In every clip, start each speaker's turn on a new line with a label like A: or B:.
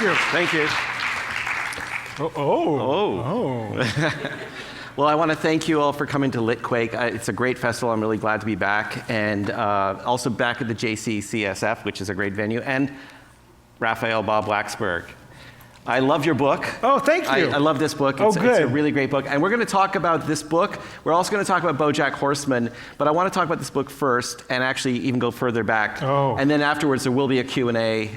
A: Thank you.
B: Thank you. Well, I want to thank you all for coming to Litquake. It's a great festival. I'm really glad to be back. And also back at the JCCSF, which is a great venue, and Raphael Bob-Waksberg. I love your book.
A: Oh, thank you.
B: I love this book. It's a really great book. And we're going to talk about this book. We're also going to talk about BoJack Horseman. But I want to talk about this book first and actually even go further back.
A: Oh.
B: And then afterwards, there will be a Q&A.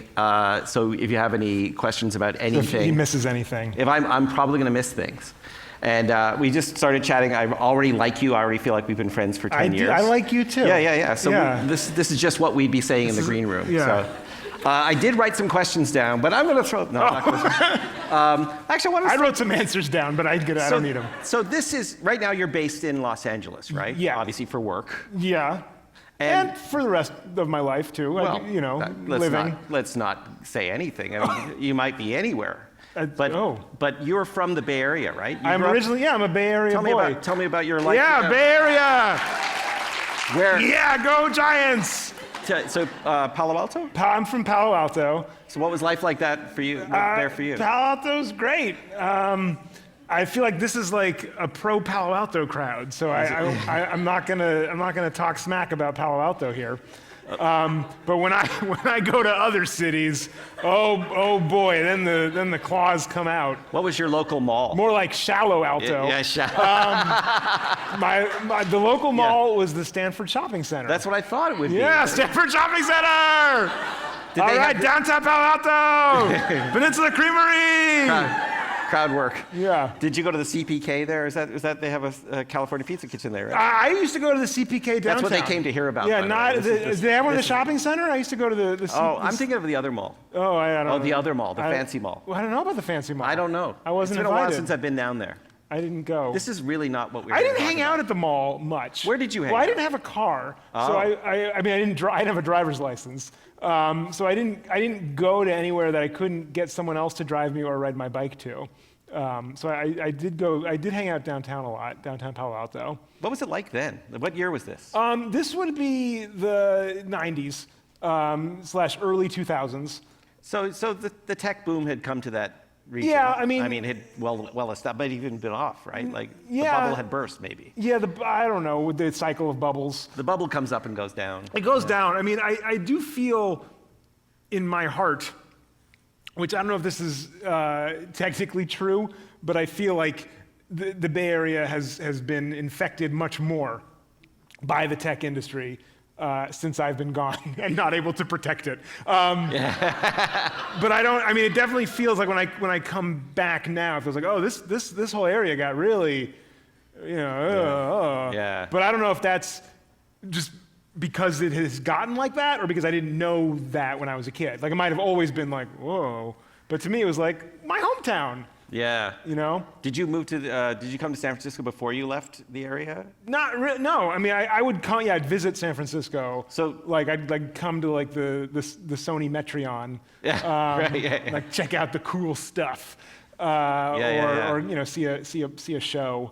B: So if you have any questions about anything.
A: If he misses anything.
B: If I'm probably going to miss things. And we just started chatting. I already like you. I already feel like we've been friends for 10 years.
A: I like you too.
B: Yeah. So this is just what we'd be saying in the green room.
A: Yeah.
B: So. I did write some questions down, but I'm going to throw... No, not questions. Actually, I
A: wrote some answers down, but I don't need them.
B: So this is... Right now, you're based in Los Angeles, right?
A: Yeah.
B: Obviously, for work.
A: Yeah. And for the rest of my life, too.
B: Well,
A: living.
B: Let's not say anything. I mean, you might be anywhere. But you're from the Bay Area, right? I'm
A: a Bay Area boy.
B: Tell me about your life.
A: Yeah, Bay Area!
B: Where?
A: Yeah, go Giants!
B: So Palo Alto?
A: I'm from Palo Alto.
B: So what was life like that for you? There for you?
A: Palo Alto's great. I feel like this is like a pro Palo Alto crowd, so I'm not gonna talk smack about Palo Alto here. But when I go to other cities, oh boy, then the claws come out.
B: What was your local mall?
A: More like Shallow Alto.
B: Yeah, Shallow.
A: The local mall was the Stanford Shopping Center.
B: That's what I thought it would be.
A: Yeah, Stanford Shopping Center. All right, downtown Palo Alto, Peninsula Creamery.
B: Crowd work.
A: Yeah.
B: Did you go to the CPK there? Is that they have a California pizza kitchen there, right?
A: I used to go to the CPK downtown.
B: That's what they came to hear about.
A: Yeah, do they have one in the shopping center? I used to go to the
B: I'm thinking of the other mall.
A: Oh, I don't know.
B: Oh, the other mall, the fancy mall.
A: Well, I don't know about the fancy mall.
B: I don't know.
A: I wasn't
B: invited. It's been a while since I've been down there.
A: I didn't go.
B: This is really not what we were
A: I didn't hang out at the mall much.
B: Where did you hang out?
A: Well, I didn't have a car, so I didn't have a driver's license. So I didn't go to anywhere that I couldn't get someone else to drive me or ride my bike to. So I did hang out downtown a lot, downtown Palo Alto.
B: What was it like then? What year was this?
A: This would be the 90s / early 2000s.
B: So the tech boom had come to that region.
A: Yeah, I mean,
B: it had well established, but even been off, right? Like
A: yeah,
B: the bubble had burst, maybe.
A: Yeah, I don't know, with the cycle of bubbles.
B: The bubble comes up and goes down.
A: It goes down. I mean, I do feel in my heart, which I don't know if this is technically true, but I feel like the Bay Area has been infected much more by the tech industry since I've been gone and not able to protect it. But it definitely feels like when I come back now, it feels like, oh, this whole area got really,
B: Yeah.
A: But I don't know if that's just because it has gotten like that or because I didn't know that when I was a kid. Like, it might have always been like, whoa. But to me, it was like my hometown.
B: Yeah.
A: Did
B: you come to San Francisco before you left the area?
A: No. I mean, I would come. Yeah, I'd visit San Francisco. So I'd come to like the Sony Metreon.
B: Yeah. Right. Yeah.
A: Like check out the cool stuff. Or see a show.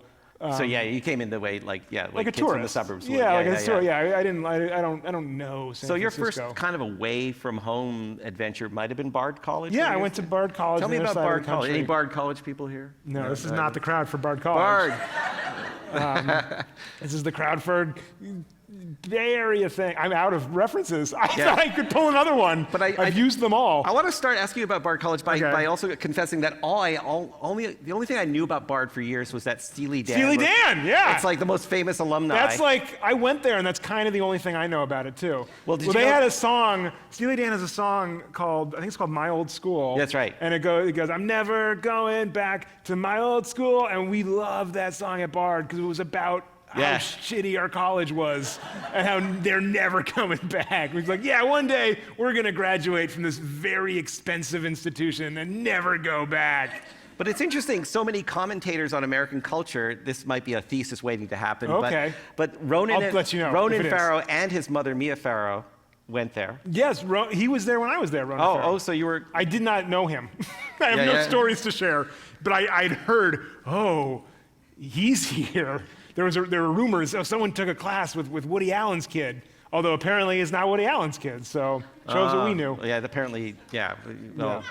B: So you came in the way like
A: a
B: kids
A: tourist
B: in the suburbs.
A: A tour. Yeah, I don't know San Francisco.
B: Your first kind of away from home adventure might have been Bard College.
A: Yeah, I went to Bard College.
B: Tell me about Bard College. Any Bard College people here?
A: No, this is not the crowd for Bard College. This is the crowd for Bay Area thing. I'm out of references. I thought I could pull another one, but I've used them all.
B: I want to start asking you about Bard College by also confessing that the only thing I knew about Bard for years was that Steely Dan.
A: Steely Dan, yeah.
B: It's like the most famous alumni.
A: That's like, I went there and that's kind of the only thing I know about it too. They had a song, Steely Dan has a song called, I think it's called My Old School.
B: That's right.
A: And it goes, I'm never going back to my old school. And we loved that song at Bard because it was about how shitty our college was and how they're never coming back. We're like, one day we're going to graduate from this very expensive institution and never go back.
B: But it's interesting, so many commentators on American culture, this might be a thesis waiting to happen, but Ronan Farrow and his mother, Mia Farrow, went there.
A: Yes, he was there when I was there, Ronan Farrow.
B: So you were...
A: I did not know him. I have no stories to share, but I'd heard, he's here. There were rumors, someone took a class with Woody Allen's kid, although apparently it's not Woody Allen's kid, so shows what we knew.
B: Yeah, apparently, Well,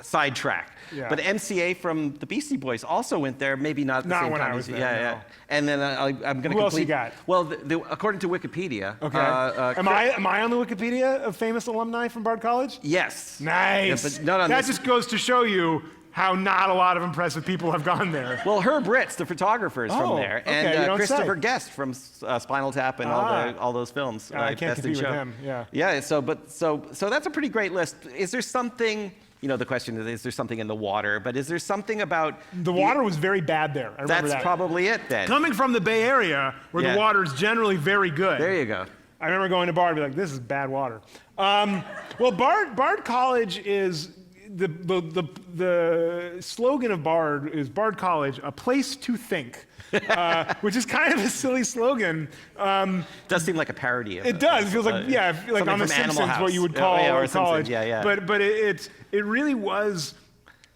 B: sidetrack.
A: Yeah.
B: But MCA from the Beastie Boys also went there, maybe not at the same
A: when
B: time.
A: I was there,
B: Yeah.
A: no.
B: And then I'm going to complete.
A: Who else you got?
B: Well, according to Wikipedia.
A: Okay. Am I on the Wikipedia of famous alumni from Bard College?
B: Yes.
A: Nice.
B: Yeah, but not on
A: that
B: this.
A: just goes to show you how not a lot of impressive people have gone there.
B: Well, Herb Ritz, the photographer, is from there,
A: okay, you
B: and
A: don't
B: Christopher
A: say.
B: Guest from Spinal Tap and all those films.
A: I can't
B: Best in
A: compete with
B: Show.
A: him. Yeah.
B: Yeah. So that's a pretty great list. Is there something? You know, the question is there something in the water? But is there something about
A: The water was very bad there. I remember
B: That's
A: that.
B: probably it then.
A: Coming from the Bay Area, where
B: Yeah.
A: the water is generally very good.
B: There you go.
A: I remember going to Bard and be like, this is bad water. Well, Bard College is, the slogan of Bard is Bard College, a place to think, which is kind of a silly slogan.
B: Does seem like a parody of
A: It does. It feels like, like
B: something
A: on The
B: from Animal
A: Simpsons,
B: House.
A: what you would
B: Yeah,
A: call
B: or
A: a
B: Simpsons,
A: college.
B: yeah.
A: But it really was.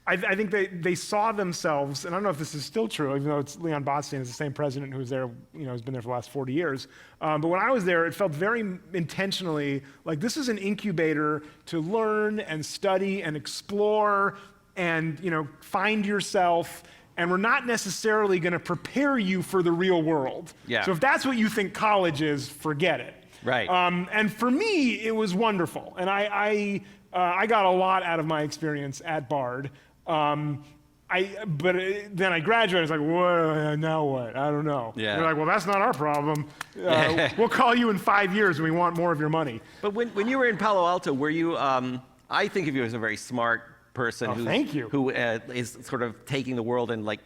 A: I think they saw themselves, and I don't know if this is still true, even though it's Leon Botstein is the same president who's there, has been there for the last 40 years. But when I was there, it felt very intentionally like this is an incubator to learn and study and explore and find yourself. And we're not necessarily going to prepare you for the real world.
B: Yeah.
A: So if that's what you think college is, forget it.
B: Right.
A: And for me, it was wonderful, and I got a lot out of my experience at Bard. Then I graduated. I was like, well, now what? I don't know.
B: Yeah.
A: They're like, well, that's not our problem. We'll call you in 5 years when we want more of your money.
B: But when you were in Palo Alto, were you? I think of you as a very smart person
A: thank you.
B: who is sort of taking the world and like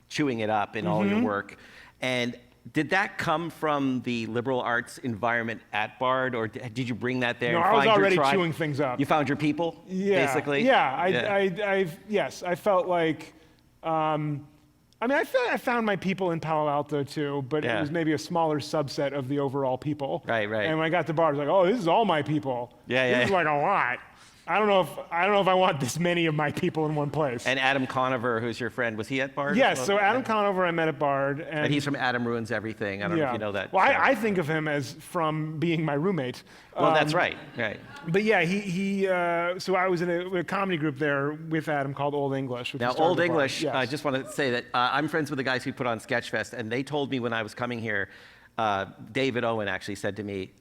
B: chewing it up in all your work. And did that come from the liberal arts environment at Bard, or did you bring that there?
A: No,
B: and
A: I was
B: find your
A: already
B: tribe?
A: chewing things up.
B: You found your people, basically.
A: Yeah, yes, I felt like. I feel like I found my people in Palo Alto too, but it was maybe a smaller subset of the overall people.
B: Right.
A: And when I got to Bard, I was like, oh, this is all my people. This is like a lot. I don't know if I want this many of my people in one place.
B: And Adam Conover, who's your friend, was he at Bard?
A: Yes,
B: as
A: so
B: well?
A: Adam Conover I met at Bard.
B: And he's from Adam Ruins Everything. I don't know if you know that.
A: Well, I think of him as from being my roommate.
B: Well, that's right.
A: But yeah, so I was in a comedy group there with Adam called Old English. Which
B: Now,
A: we started
B: Old
A: at Bard.
B: English,
A: Yes.
B: I just want to say that I'm friends with the guys who put on Sketchfest, and they told me when I was coming here, David Owen actually said to me,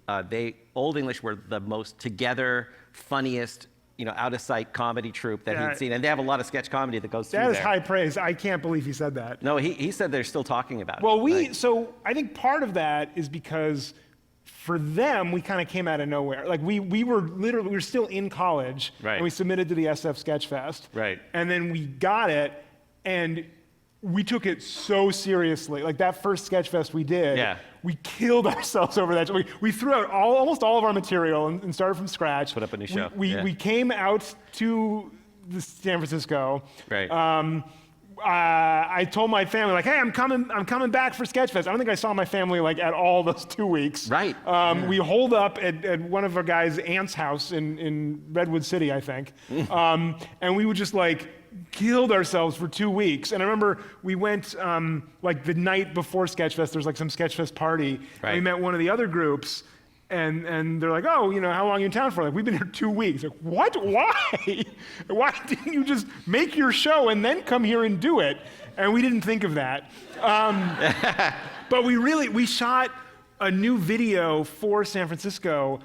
B: Old English were the most together, funniest, out of sight comedy troupe that he'd seen, and they have a lot of sketch comedy that goes through
A: That is
B: there.
A: high praise. I can't believe he said that.
B: No, he said they're still talking about it.
A: Well, so I think part of that is because for them, we kind of came out of nowhere. Like we were still in college,
B: Right.
A: and we submitted to the SF Sketchfest.
B: Right.
A: And then we got it, and we took it so seriously. Like that first Sketchfest we did, we killed ourselves over that. We threw out almost all of our material and started from scratch.
B: Put up a new show.
A: We came out to San Francisco.
B: Right.
A: I told my family, like, hey, I'm coming back for Sketchfest. I don't think I saw my family like at all those 2 weeks.
B: Right.
A: We holed up at one of our guys' aunt's house in Redwood City, I think. And we would just like killed ourselves for 2 weeks. And I remember we went like the night before Sketchfest, there was like some Sketchfest party.
B: Right.
A: And we met one of the other groups. And they're like, oh, how long are you in town for? Like, we've been here 2 weeks. Like, what? Why? Why didn't you just make your show and then come here and do it? And we didn't think of that. But we shot a new video for San Francisco,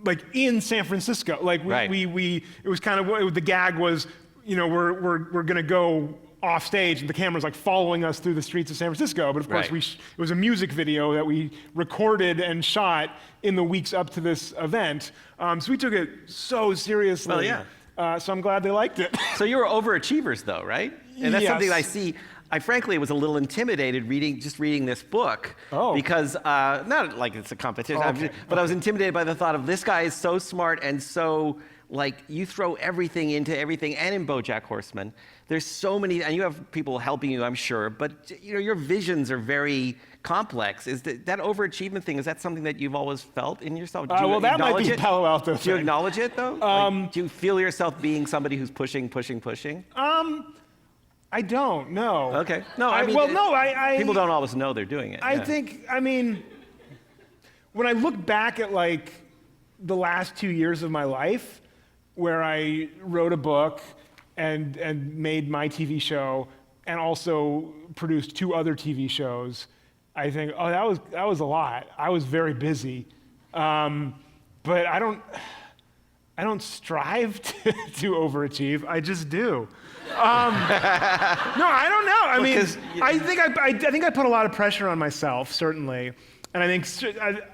A: like in San Francisco. Like it was kind of the gag was, we're gonna go off stage and the camera's like following us through the streets of San Francisco. But of course, it was a music video that we recorded and shot in the weeks up to this event. So we took it so seriously.
B: Well, yeah.
A: So I'm glad they liked it.
B: So you were overachievers, though, right? And that's something I see. I frankly was a little intimidated reading this book because not like it's a competition, but I was intimidated by the thought of this guy is so smart and so like you throw everything into everything, and in BoJack Horseman, there's so many, and you have people helping you, I'm sure, but your visions are very complex. Is that overachievement thing? Is that something that you've always felt in yourself? Do you
A: well, that might be
B: it?
A: Palo Alto.
B: Do you acknowledge it though? Do you feel yourself being somebody who's pushing?
A: I don't know.
B: Okay. No, I mean, people don't always know they're doing it.
A: I think, when I look back at like the last 2 years of my life, where I wrote a book and made my TV show and also produced 2 other TV shows, I think, oh, that was a lot. I was very busy. But I don't strive to overachieve. I just do. No, I don't know. I mean, I think I put a lot of pressure on myself, certainly. And I think,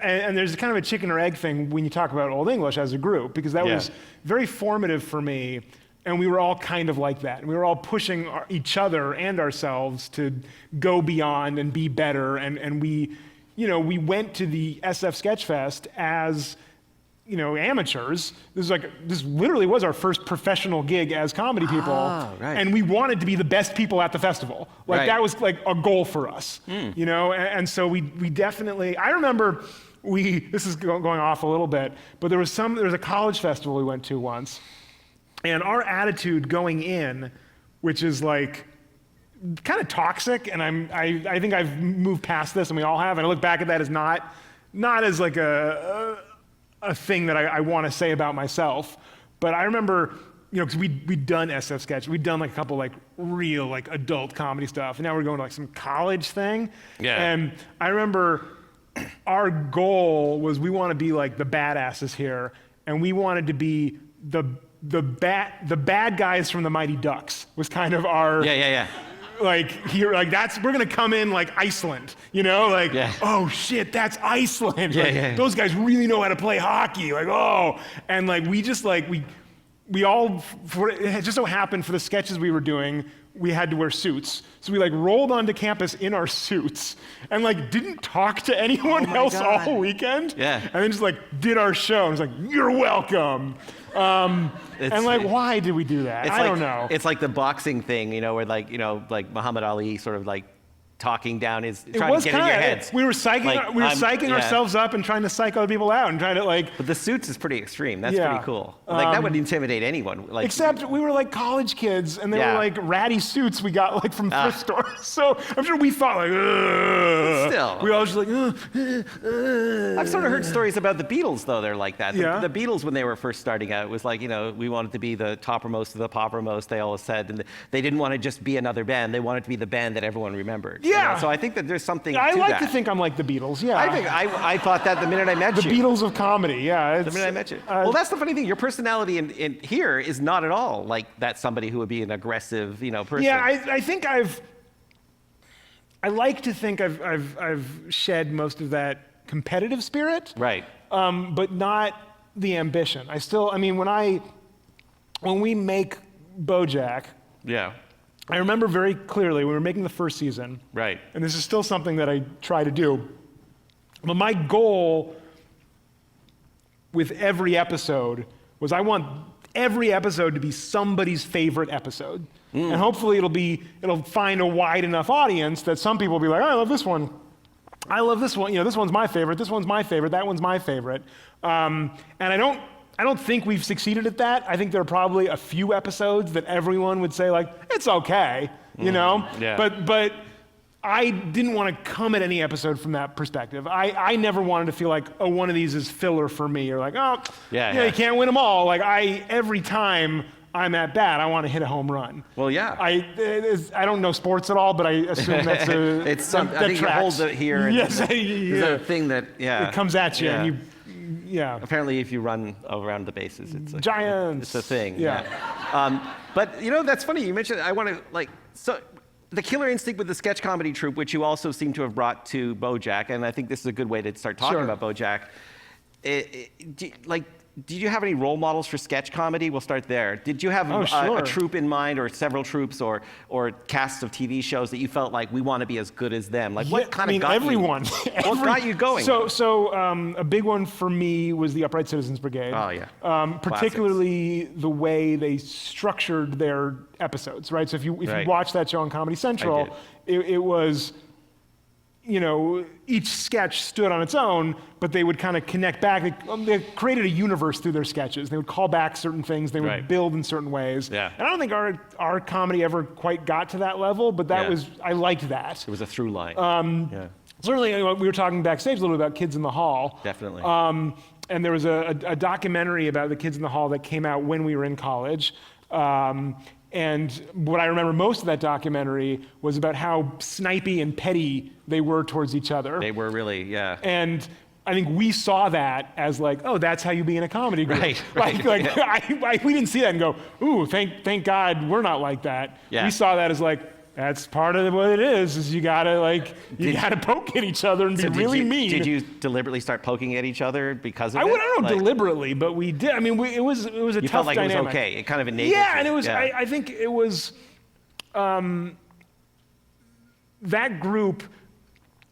A: and there's kind of a chicken or egg thing when you talk about Old English as a group, because that was very formative for me. And we were all kind of like that. And we were all pushing each other and ourselves to go beyond and be better. And we, we went to the SF Sketchfest as, amateurs. This literally was our first professional gig as comedy people.
B: Right.
A: And we wanted to be the best people at the festival. That was like a goal for us, And so we definitely, I remember this is going off a little bit, but there was a college festival we went to once. And our attitude going in, which is like kind of toxic, and I think I've moved past this, and we all have, and I look back at that as not as like a thing that I want to say about myself. But I remember, because we'd done SF Sketch, we'd done like a couple like real like adult comedy stuff, and now we're going to like some college thing.
B: Yeah.
A: And I remember our goal was we want to be like the badasses here, and we wanted to be the bad guys from the Mighty Ducks was kind of our like here, like we're gonna come in like Iceland, oh shit, that's Iceland. Those guys really know how to play hockey, and like we just like we all, it just so happened for the sketches we were doing, we had to wear suits. So we like rolled onto campus in our suits and like didn't talk to anyone else all weekend.
B: Yeah.
A: And then just like did our show and was like, you're welcome. And like, why did we do that? I don't know.
B: It's like the boxing thing, where like Muhammad Ali sort of like talking down trying to get in your heads.
A: We were psyching ourselves up and trying to psych other people out and trying to like.
B: But the suits is pretty extreme. That's pretty cool. Like that would intimidate anyone. Like,
A: except we were like college kids and they were like ratty suits we got like from thrift stores. So I'm sure we thought like, ugh.
B: Still.
A: We all just like,
B: I've sort of heard stories about the Beatles though. They're like that.
A: Yeah.
B: The Beatles when they were first starting out, it was like, we wanted to be the toppermost of the poppermost, they always said. And they didn't want to just be another band. They wanted to be the band that everyone remembered.
A: Yeah.
B: So I think that there's something to
A: I
B: that.
A: like to think I'm like the Beatles, yeah.
B: I thought that the minute I met
A: you. The Beatles of comedy, yeah.
B: The minute I met you. Well, that's the funny thing. Your personality in here is not at all like that somebody who would be an aggressive, person.
A: Yeah, I think I like to think I've shed most of that competitive spirit.
B: Right.
A: But not the ambition. When we make BoJack.
B: Yeah.
A: I remember very clearly we were making the first season.
B: Right.
A: And this is still something that I try to do. But my goal with every episode was I want every episode to be somebody's favorite episode. And hopefully it'll find a wide enough audience that some people will be like, oh, I love this one. I love this one. This one's my favorite. This one's my favorite. That one's my favorite. And I don't think we've succeeded at that. I think there are probably a few episodes that everyone would say like, it's okay,
B: Yeah.
A: But I didn't want to come at any episode from that perspective. I never wanted to feel like, oh, one of these is filler for me, or like, oh, you can't win them all. Like every time I'm at bat, I want to hit a home run.
B: Well, yeah.
A: I don't know sports at all, but I assume that's
B: I think you hold it here.
A: Yes,
B: there's a thing that,
A: it comes at you, and you. Yeah.
B: Apparently, if you run around the bases, it's like,
A: Giants.
B: It's a thing.
A: Yeah.
B: But that's funny. You mentioned I want to the killer instinct with the sketch comedy troupe, which you also seem to have brought to BoJack, and I think this is a good way to start talking about BoJack. Did you have any role models for sketch comedy? We'll start there. Did you have a troupe in mind, or several troupes, or casts of TV shows that you felt like we want to be as good as them? Like what kind of got
A: everyone.
B: What got you going?
A: So a big one for me was the Upright Citizens Brigade.
B: Oh yeah.
A: Particularly the way they structured their episodes, right? So if you watch that show on Comedy Central, it was. Each sketch stood on its own, but they would kind of connect back. They created a universe through their sketches. They would call back certain things. They would build in certain ways.
B: Yeah.
A: And I don't think our comedy ever quite got to that level, but I liked that.
B: It was a through line.
A: Certainly, we were talking backstage a little bit about Kids in the Hall.
B: Definitely.
A: And there was a documentary about the Kids in the Hall that came out when we were in college. And what I remember most of that documentary was about how snipey and petty they were towards each other.
B: They were really, yeah.
A: And I think we saw that as like, oh, that's how you be in a comedy group.
B: Right.
A: We didn't see that and go, ooh, thank God we're not like that.
B: Yeah.
A: We saw that as like, that's part of what it is you gotta poke at each other and be really mean.
B: Did you deliberately start poking at each other because of it?
A: I don't know deliberately, but we did. I mean, it was a
B: you
A: tough
B: felt like
A: dynamic.
B: It was okay. It kind of enabled
A: Yeah,
B: you.
A: and it was.
B: Yeah.
A: I think it was. That group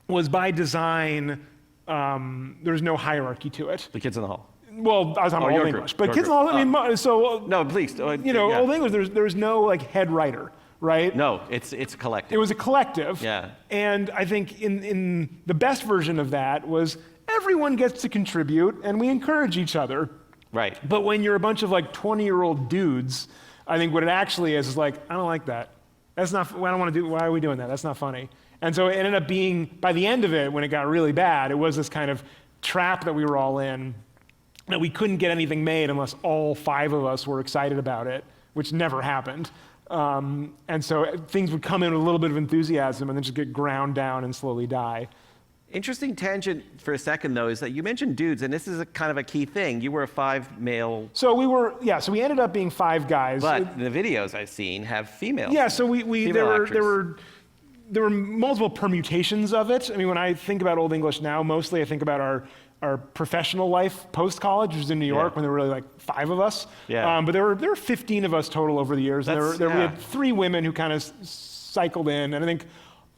A: was by design. There's no hierarchy to it.
B: The Kids in the Hall.
A: Well, I was talking about Old English, but
B: Your
A: Kids in
B: group.
A: the Hall. I mean, so
B: No, please.
A: you know,
B: yeah.
A: Old English. There's no like head writer, right?
B: No, it's a collective.
A: It was a collective.
B: Yeah.
A: And I think in the best version of that was everyone gets to contribute and we encourage each other.
B: Right.
A: But when you're a bunch of like 20-year-old dudes, I think what it actually is like, I don't like that. That's not, I don't want to do, why are we doing that? That's not funny. And so it ended up being, by the end of it, when it got really bad, it was this kind of trap that we were all in, that we couldn't get anything made unless all 5 of us were excited about it, which never happened. And so things would come in with a little bit of enthusiasm and then just get ground down and slowly die.
B: Interesting tangent for a second, though, is that you mentioned dudes, and this is a kind of a key thing. You were a 5 male.
A: So we ended up being 5 guys.
B: But the videos I've seen have females.
A: Yeah, so there were multiple permutations of it. I mean, when I think about Old English now, mostly I think about our professional life post-college, which was in New York when there were really like 5 of us.
B: Yeah.
A: But there were 15 of us total over the years. And we had 3 women who kind of cycled in, and I think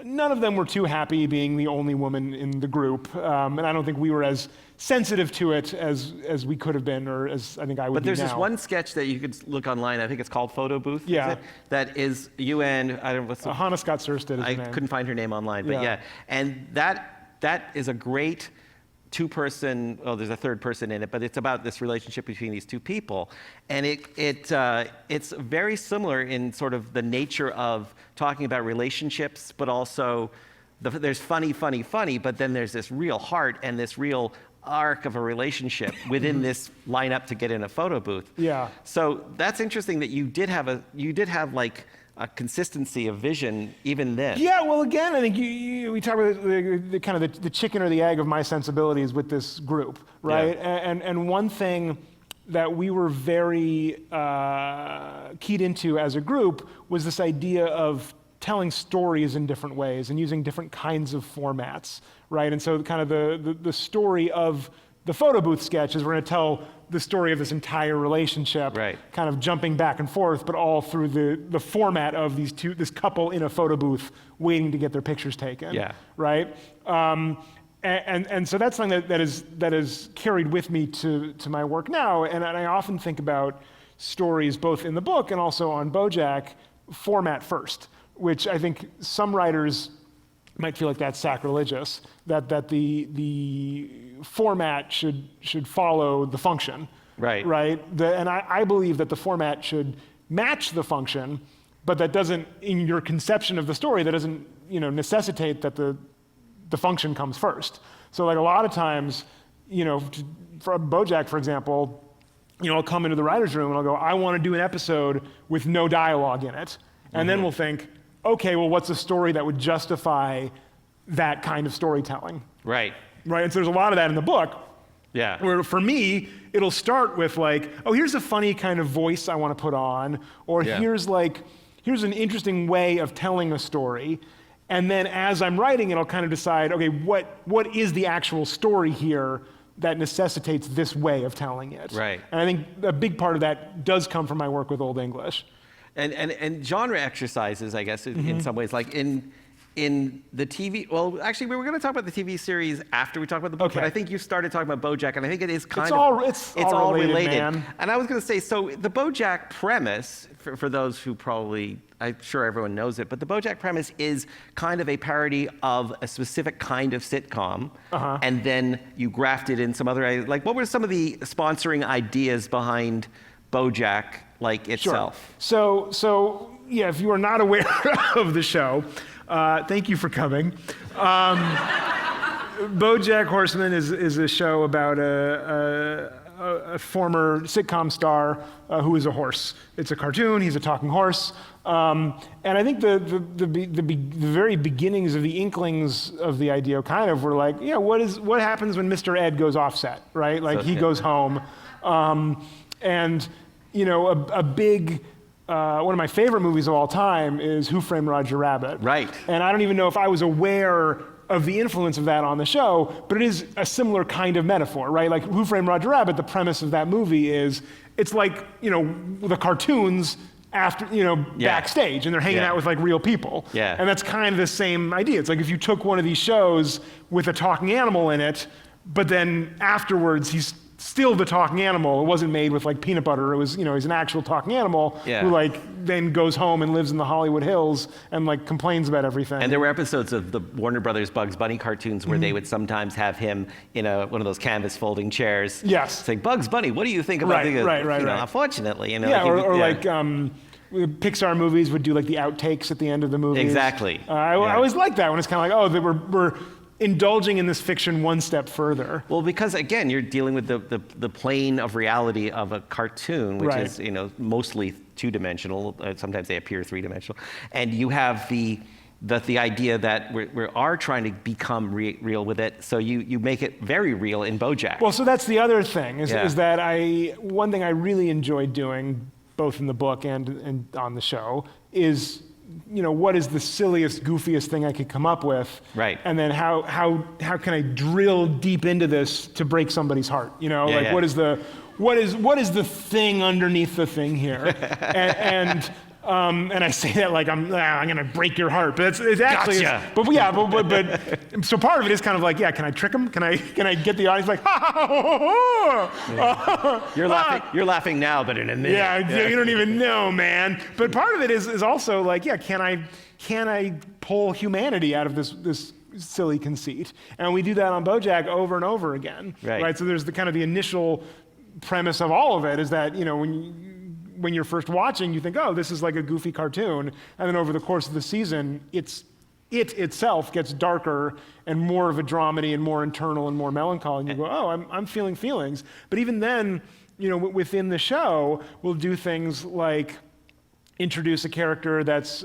A: none of them were too happy being the only woman in the group. And I don't think we were as sensitive to it as we could have been, or as I think I would be now.
B: But there's this one sketch that you could look online, I think it's called Photo Booth.
A: Yeah.
B: Is it? That is you and, I don't know what's the
A: Hannah Scott Surstead is her name.
B: couldn't find her name online, but yeah. And that is a great 2-person, well, there's a 3rd person in it, but it's about this relationship between these 2 people. And it's very similar in sort of the nature of talking about relationships, but also there's funny, but then there's this real heart and this real arc of a relationship within this lineup to get in a photo booth.
A: Yeah.
B: So that's interesting that you did have like a consistency of vision even then.
A: Yeah, well, again, I think we talk about the kind of the chicken or the egg of my sensibilities with this group, right?
B: Yeah.
A: And one thing that we were very keyed into as a group was this idea of telling stories in different ways and using different kinds of formats, right? And so kind of the story of the photo booth sketch is we're going to tell the story of this entire relationship,
B: right, kind
A: of jumping back and forth, but all through the format of this couple in a photo booth waiting to get their pictures taken, right? And so that's something that is carried with me to my work now, and I often think about stories both in the book and also on BoJack format first, which I think some writers might feel like that's sacrilegious, that the format should follow the function.
B: Right.
A: Right? And I believe that the format should match the function, but that doesn't, in your conception of the story, that doesn't necessitate that the function comes first. So like a lot of times, for BoJack, for example, I'll come into the writer's room and I'll go, I want to do an episode with no dialogue in it. And then we'll think, okay, well, what's a story that would justify that kind of storytelling?
B: Right.
A: Right, and so there's a lot of that in the book.
B: Yeah.
A: Where for me, it'll start with like, oh, here's a funny kind of voice I want to put on, or here's an interesting way of telling a story. And then as I'm writing it, I'll kind of decide, okay, what is the actual story here that necessitates this way of telling it?
B: Right.
A: And I think a big part of that does come from my work with Old English.
B: And genre exercises, I guess, in some ways, like in the TV, well, actually, we were going to talk about the TV series after we talk about the book, but I think you started talking about BoJack, and I think it is it's all related. Man.
A: And
B: I was going to say, so the BoJack premise, for those who probably, I'm sure everyone knows it, but the BoJack premise is kind of a parody of a specific kind of sitcom, and then you grafted in some other, like, what were some of the sponsoring ideas behind BoJack, like, itself?
A: Sure. So yeah, if you are not aware of the show, thank you for coming. BoJack Horseman is a show about a a former sitcom star who is a horse. It's a cartoon. He's a talking horse. And I think the very beginnings of the inklings of the idea kind of were like, what happens when Mr. Ed goes offset, right? Like he goes home. And a big, one of my favorite movies of all time is Who Framed Roger Rabbit.
B: Right.
A: And I don't even know if I was aware of the influence of that on the show, but it is a similar kind of metaphor, right? Like Who Framed Roger Rabbit, the premise of that movie is, it's like, the cartoons after, backstage, and they're hanging out with like real people.
B: Yeah.
A: And that's kind of the same idea. It's like if you took one of these shows with a talking animal in it, but then afterwards he's still the talking animal. It wasn't made with like peanut butter. It was, he's an actual talking animal who like then goes home and lives in the Hollywood Hills and like complains about everything.
B: And there were episodes of the Warner Brothers Bugs Bunny cartoons where they would sometimes have him in one of those canvas folding chairs.
A: Yes.
B: Saying, Bugs Bunny, what do you think about the,
A: right.
B: Unfortunately,
A: like Pixar movies would do like the outtakes at the end of the movies.
B: Exactly.
A: I always like that when it's kind of like, we're indulging in this fiction one step further.
B: Well, because again, you're dealing with the plane of reality of a cartoon, which is mostly two-dimensional. Sometimes they appear three-dimensional, and you have the idea that we are trying to become real with it. So you make it very real in BoJack.
A: Well, so that's the other thing is that one thing I really enjoyed doing, both in the book and on the show, is what is the silliest, goofiest thing I could come up with?
B: Right.
A: And then how can I drill deep into this to break somebody's heart? What is the thing underneath the thing here? and I say that like I'm gonna break your heart, but it's actually.
B: Gotcha.
A: But so part of it is kind of like, can I trick them? Can I get the audience like, ha ha ha ha ha?
B: You're laughing now, but in a minute.
A: Yeah, you don't even know, man. But part of it is also like, can I pull humanity out of this silly conceit? And we do that on BoJack over and over again. Right. So there's the initial premise of all of it is that when you're first watching, you think, this is like a goofy cartoon. And then over the course of the season, it itself gets darker and more of a dramedy and more internal and more melancholy. And you go, I'm feeling feelings. But even then, within the show, we'll do things like introduce a character that's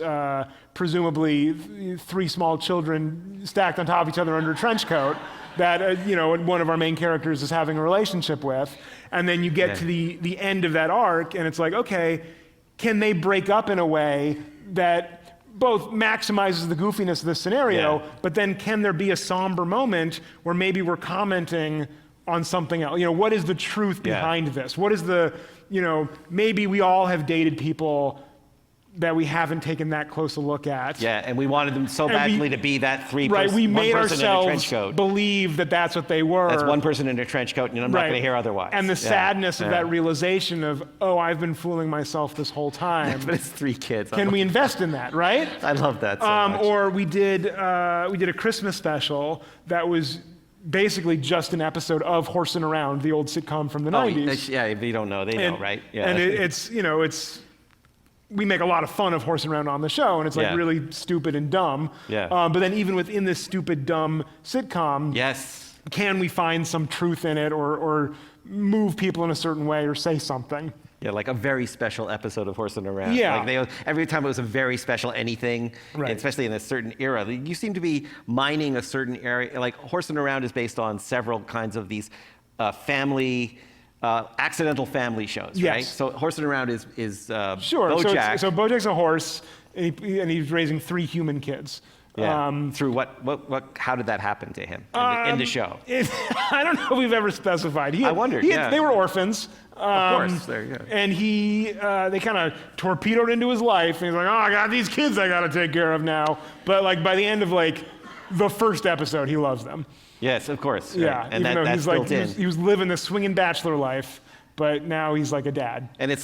A: presumably three small children stacked on top of each other under a trench coat that one of our main characters is having a relationship with. And then you get to the end of that arc, and it's like, okay, can they break up in a way that both maximizes the goofiness of the scenario, but then can there be a somber moment where maybe we're commenting on something else? What is the truth behind this? What is maybe we all have dated people that we haven't taken that close a look at.
B: Yeah, and we wanted them so badly to be that
A: we made ourselves believe that that's what they were.
B: That's one person in a trench coat, and I'm not going to hear otherwise.
A: And the sadness of that realization of, I've been fooling myself this whole time.
B: But it's three kids.
A: Can we invest in that, right?
B: I love that so much.
A: Or we did a Christmas special that was basically just an episode of Horsing Around, the old sitcom from the 90s.
B: Yeah, if you don't know, they know, right? Yeah.
A: And it's we make a lot of fun of Horsing Around on the show, and it's like really stupid and dumb.
B: Yeah.
A: But then even within this stupid, dumb sitcom, can we find some truth in it or move people in a certain way or say something?
B: Yeah, like a very special episode of Horsing Around.
A: Yeah.
B: Like every time it was a very special anything, especially in a certain era. You seem to be mining a certain area. Like Horsing Around is based on several kinds of these family accidental family shows, right? So Horsing Around is
A: sure.
B: BoJack.
A: So BoJack's a horse, and he's raising 3 human kids.
B: Yeah. Through what? How did that happen to him in the show?
A: I don't know if we've ever specified.
B: I wondered.
A: They were orphans.
B: Of course, there you go.
A: And they kind of torpedoed into his life, and he's like, I got these kids I got to take care of now. But like by the end of the first episode, he loves them.
B: Yes, of course.
A: Yeah,
B: right. And
A: even though
B: that's built in.
A: He was living the swinging bachelor life, but now he's like a dad.
B: And it's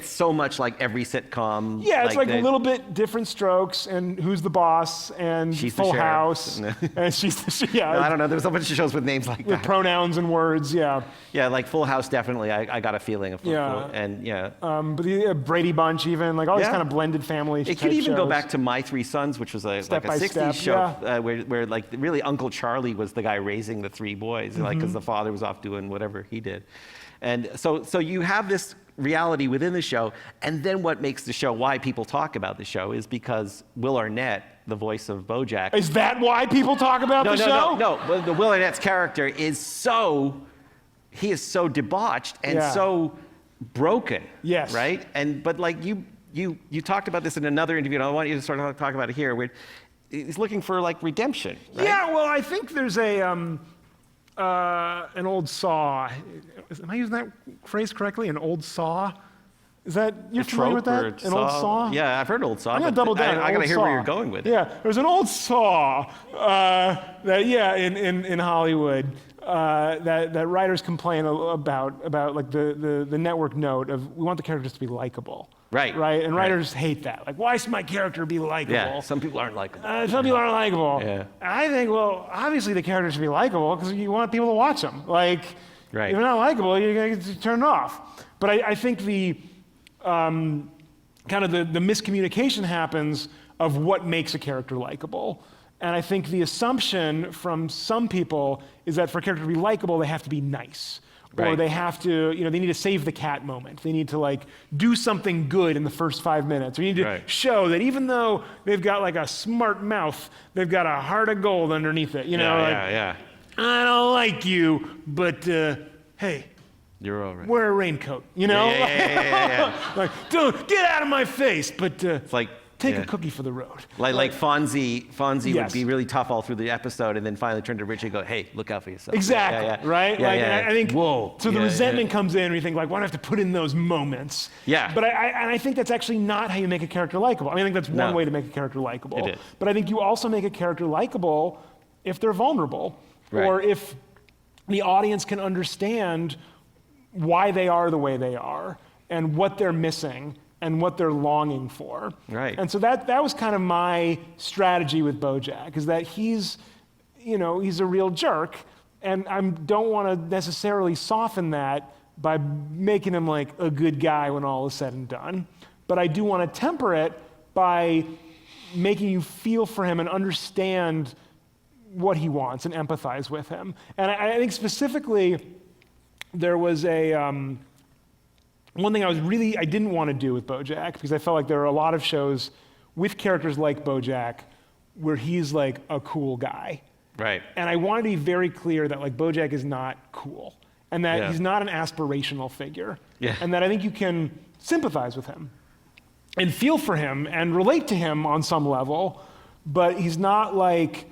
B: so much like every sitcom.
A: Yeah, it's like a little bit different strokes, and Who's the Boss, and
B: She's
A: Full
B: the
A: House, and she's the
B: I don't know. There's a bunch of shows with names like
A: with
B: that.
A: pronouns and words. Yeah.
B: Yeah, like Full House definitely. I got a feeling of
A: but the Brady Bunch even like all these kind of blended family.
B: It could even go back to My Three Sons, which was like a '60s show where like really Uncle Charlie was the guy raising the 3 boys, like because the father was off doing whatever he did. And so you have this reality within the show, and then what makes the show, why people talk about the show, is because Will Arnett, the voice of BoJack.
A: Is that why people talk about the show?
B: No. The Will Arnett's character is so debauched and so broken.
A: Yes.
B: Right? But like you talked about this in another interview, and I want you to sort of talk about it here. Where he's looking for like redemption. Right?
A: Yeah. Well, I think there's an old saw. Am I using that phrase correctly? An old saw? Is that, you're familiar with that? An old saw?
B: Yeah, I've heard old saw.
A: I'm gonna double down.
B: I gotta hear where you're going with it.
A: Yeah, there's an old saw in Hollywood that writers complain about like the network note of, we want the characters to be likable.
B: Right.
A: And writers hate that. Like, why should my character be likable?
B: Yeah, some people aren't likable.
A: Some people aren't likable.
B: Yeah.
A: I think, well, obviously the characters should be likable because you want people to watch them. Like,
B: Right.
A: if they're not likable, you're going to turn it off. But I think the kind of the miscommunication happens of what makes a character likable. And I think the assumption from some people is that for a character to be likable, they have to be nice. Or
B: Right.
A: they have to, they need to save the cat moment. They need to like do something good in the first 5 minutes. Or you need to
B: Right.
A: show that even though they've got like a smart mouth, they've got a heart of gold underneath it.
B: Yeah.
A: I don't like you, but hey,
B: You're all right.
A: wear a raincoat,
B: Yeah.
A: like, don't get out of my face, but
B: It's like
A: take a cookie for the road.
B: Like Fonzie
A: Yes.
B: would be really tough all through the episode, and then finally turn to Richie and go, "Hey, look out for yourself."
A: Exactly, right?
B: Yeah,
A: like,
B: yeah.
A: I think,
B: Whoa.
A: so the
B: Yeah,
A: resentment comes in, and you think, like, why do I have to put in those moments?
B: Yeah.
A: But I think that's actually not how you make a character likable. I mean, I think that's one
B: No.
A: way to make a character likable.
B: It is.
A: But I think you also make a character likable if they're vulnerable,
B: Right.
A: or if the audience can understand why they are the way they are, and what they're missing, and what they're longing for.
B: Right.
A: And so that was kind of my strategy with BoJack, is that he's a real jerk, and I don't want to necessarily soften that by making him like a good guy when all is said and done. But I do want to temper it by making you feel for him and understand what he wants and empathize with him. And I think specifically, there was one thing I didn't want to do with BoJack, because I felt like there are a lot of shows with characters like BoJack where he's like a cool guy.
B: Right.
A: And I wanted to be very clear that like BoJack is not cool, and that
B: Yeah.
A: he's not an aspirational figure.
B: Yeah.
A: And that I think you can sympathize with him and feel for him and relate to him on some level, but he's not like,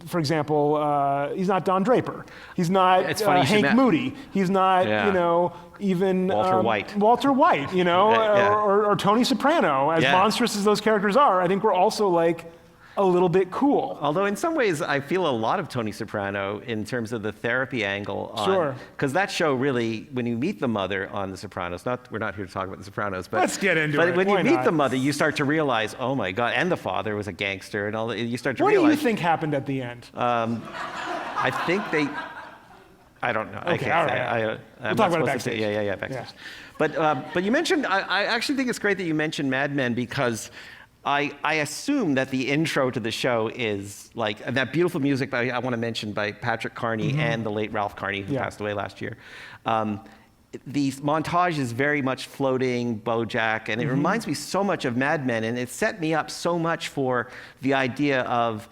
A: for example, he's not Don Draper. He's not
B: It's funny you should
A: Hank Moody. He's not,
B: Yeah.
A: even
B: Walter White.
A: Walter White,
B: Yeah.
A: or Tony Soprano. As
B: Yeah.
A: monstrous as those characters are, I think we're also like a little bit cool.
B: Although in some ways I feel a lot of Tony Soprano in terms of the therapy angle.
A: Sure.
B: Because that show really, when you meet the mother on The Sopranos, we're not here to talk about The Sopranos, but
A: Let's get into
B: but
A: it.
B: when
A: Why
B: you meet
A: not?
B: the mother, you start to realize, oh my God, and the father was a gangster, and all that. You start to
A: What do
B: realize.
A: you think happened at the end?
B: I think they. I don't know. I
A: Okay,
B: can't
A: all
B: say.
A: right.
B: I'm
A: We'll talk
B: not
A: about it
B: supposed to say-
A: backstage.
B: Yeah, backstage. But you mentioned. I actually think it's great that you mentioned Mad Men, because I assume that the intro to the show is like, and that beautiful music I want to mention by Patrick Carney and the late Ralph Carney, who
A: Yeah.
B: passed away last year. The montage is very much floating BoJack, and it reminds me so much of Mad Men, and it set me up so much for the idea of,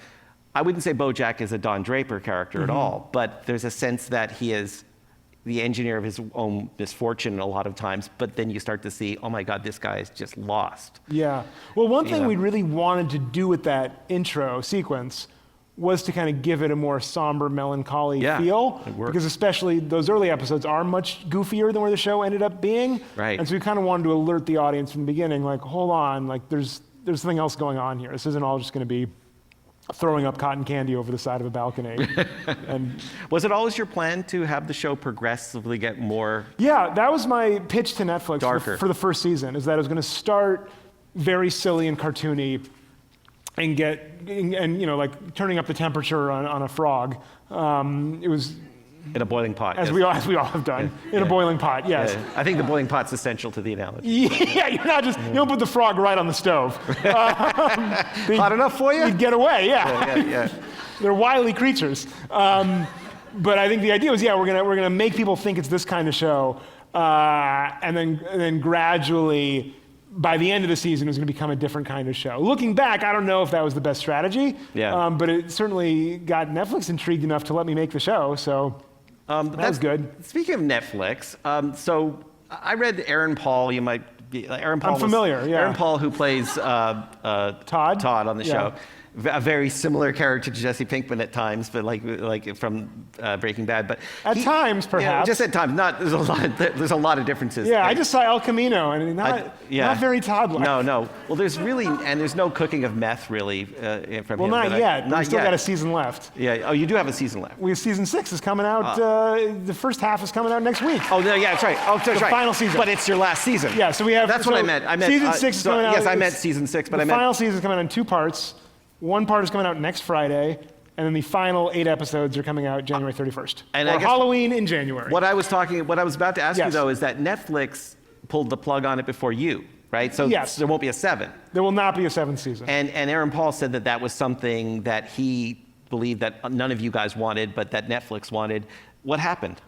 B: I wouldn't say BoJack is a Don Draper character at all, but there's a sense that he is the engineer of his own misfortune a lot of times, but then you start to see, oh my God, this guy is just lost.
A: Yeah. Well, one thing
B: know.
A: we really wanted to do with that intro sequence was to kind of give it a more somber, melancholy
B: Yeah,
A: feel.
B: it worked.
A: Because especially those early episodes are much goofier than where the show ended up being.
B: Right.
A: And so we kind of wanted to alert the audience from the beginning, like, hold on, like there's something else going on here. This isn't all just going to be throwing up cotton candy over the side of a balcony. And
B: Was it always your plan to have the show progressively get more?
A: yeah, that was my pitch to Netflix
B: Darker.
A: for the first season, is that it was going to start very silly and cartoony and like turning up the temperature on a frog. It was,
B: In a boiling pot.
A: as
B: yes.
A: we all have done, in a boiling pot, yes.
B: Yeah, I think the boiling pot's essential to the analogy.
A: Yeah, you don't put the frog right on the stove.
B: Hot enough for you?
A: You'd get away, yeah.
B: Yeah.
A: They're wily creatures. But I think the idea was, we're gonna make people think it's this kind of show, and then gradually, by the end of the season, it was going to become a different kind of show. Looking back, I don't know if that was the best strategy, but it certainly got Netflix intrigued enough to let me make the show, so that was good.
B: Speaking of Netflix, so I read Aaron Paul, you might be, Aaron Paul
A: I'm familiar, yeah.
B: Aaron Paul, who plays
A: Todd
B: on the show. A very similar character to Jesse Pinkman at times, but like from Breaking Bad. But
A: at times, perhaps.
B: Just at times. Not there's a lot of differences.
A: Yeah, I just saw El Camino, and not very Todd-like.
B: No. Well, there's no cooking of meth really from him.
A: Well, not yet. We still got a season left.
B: Yeah. Oh, you do have a season left.
A: Season 6 is coming out. The first half is coming out next week.
B: Oh, yeah, that's right. Oh, that's right.
A: The final season.
B: But it's your last season.
A: Yeah. So we have.
B: That's what I meant.
A: Season 6 is coming out.
B: Yes, I meant season 6, but I meant
A: the final season is coming out in 2 parts. One part is coming out next Friday, and then the final 8 episodes are coming out January 31st.
B: And
A: or Halloween in January.
B: What I was about to ask you though is that Netflix pulled the plug on it before you, right? So there won't be a 7.
A: There will not be a 7th season.
B: And Aaron Paul said that was something that he believed that none of you guys wanted, but that Netflix wanted. What happened?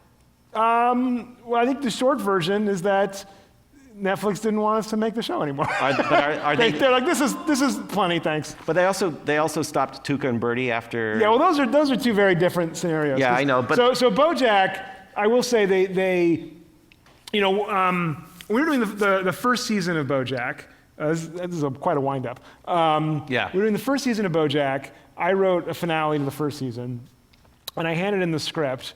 A: Well, I think the short version is that Netflix didn't want us to make the show anymore. They're like, this is plenty, thanks.
B: But they also stopped Tuca and Birdie after.
A: Yeah, well, those are 2 very different scenarios.
B: Yeah, I know. But
A: so BoJack, I will say they we were doing the first season of BoJack. This is quite a wind-up. We were doing the first season of BoJack. I wrote a finale to the first season, and I handed in the script,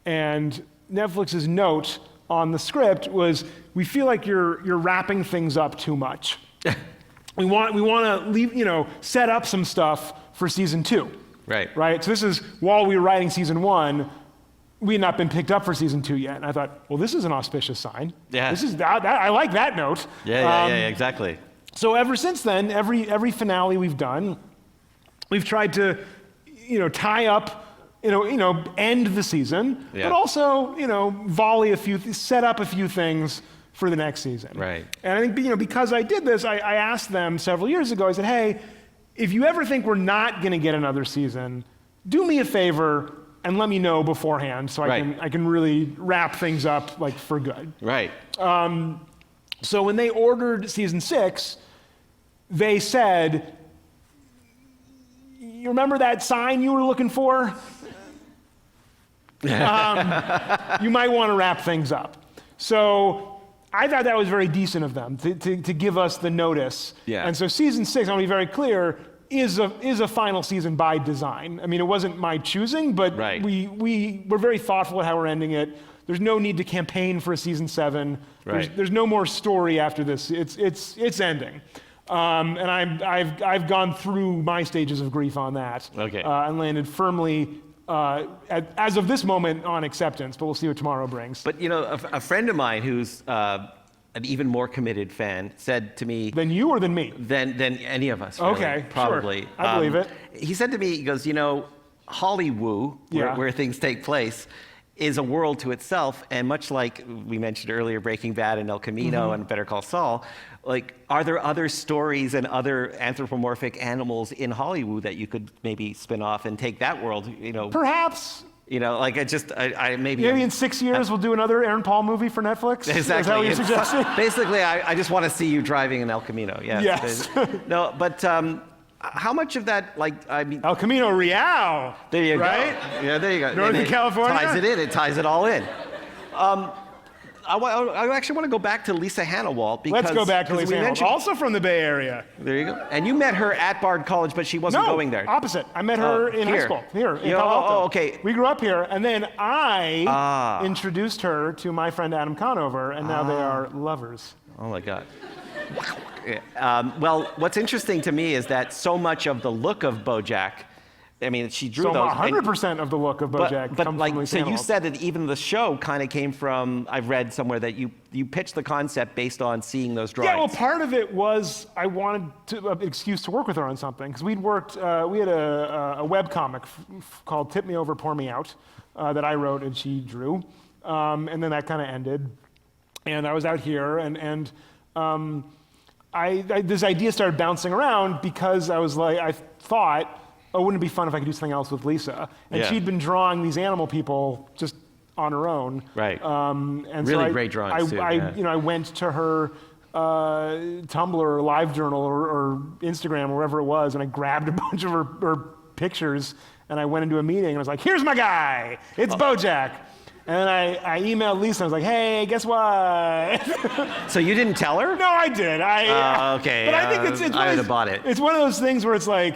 A: and Netflix's note on the script was, we feel like you're wrapping things up too much. we want to leave, set up some stuff for season 2. Right. So this is while we were writing season 1, we had not been picked up for season 2 yet. And I thought, well, this is an auspicious sign.
B: Yeah.
A: I like that note.
B: Yeah, exactly.
A: So ever since then, every finale we've done, we've tried to, tie up, end the season, but also, set up a few things for the next season.
B: Right.
A: And I think, because I did this, I asked them several years ago, I said, hey, if you ever think we're not going to get another season, do me a favor and let me know beforehand so I can really wrap things up for good.
B: Right.
A: So when they ordered season 6, they said, you remember that sign you were looking for? You might want to wrap things up. So I thought that was very decent of them to give us the notice.
B: Yeah.
A: And so season 6, I want to be very clear, is a final season by design. I mean, it wasn't my choosing, but we were very thoughtful at how we're ending it. There's no need to campaign for a season 7. There's no more story after this. It's ending. And I've gone through my stages of grief on that. And landed firmly, as of this moment, on acceptance, but we'll see what tomorrow brings.
B: But a friend of mine who's an even more committed fan said to me.
A: Than you or than me?
B: Than any of us, really,
A: okay,
B: probably.
A: Sure. I believe it.
B: He said to me, he goes, Hollywood, where things take place, is a world to itself, and much like we mentioned earlier, Breaking Bad and El Camino and Better Call Saul, are there other stories and other anthropomorphic animals in Hollywood that you could maybe spin off and take that world,
A: Perhaps.
B: Maybe
A: in 6 years we'll do another Aaron Paul movie for Netflix?
B: Exactly.
A: Is that what you're suggesting?
B: Basically, I just want to see you driving in El Camino.
A: Yes.
B: No, but how much of that,
A: El Camino Real.
B: There you
A: go.
B: Yeah, there you go.
A: Northern California?
B: It ties it all in. I actually want to go back to Lisa Hannawalt.
A: Let's go back to Lisa Hannawalt, also from the Bay Area.
B: There you go. And you met her at Bard College, but she wasn't going there.
A: Opposite. I met her in high school, here in Palo Alto.
B: Okay.
A: We grew up here, and then I introduced her to my friend Adam Conover, and now they are lovers.
B: Oh my God. Well, what's interesting to me is that so much of the look of BoJack, she drew those.
A: 100% of the look of BoJack comes from Lisa Hannawalt.
B: You said that even the show kind of came from, I've read somewhere that you pitched the concept based on seeing those drawings.
A: Yeah, well, part of it was I wanted an excuse to work with her on something, because we had a webcomic called Tip Me Over, Pour Me Out that I wrote and she drew, and then that kind of ended. And I was out here, and this idea started bouncing around because I thought oh, wouldn't it be fun if I could do something else with Lisa? And
B: Yeah.
A: she'd been drawing these animal people just on her own.
B: Right.
A: And
B: Really
A: so
B: great drawings, too, yeah.
A: I went to her Tumblr or LiveJournal or Instagram or wherever it was, and I grabbed a bunch of her pictures, and I went into a meeting, and I was like, here's my guy, it's BoJack. And then I emailed Lisa, and I was like, hey, guess what?
B: So you didn't tell her?
A: No, I did.
B: Okay.
A: But I think it's
B: I would have bought it.
A: It's one of those things where it's like,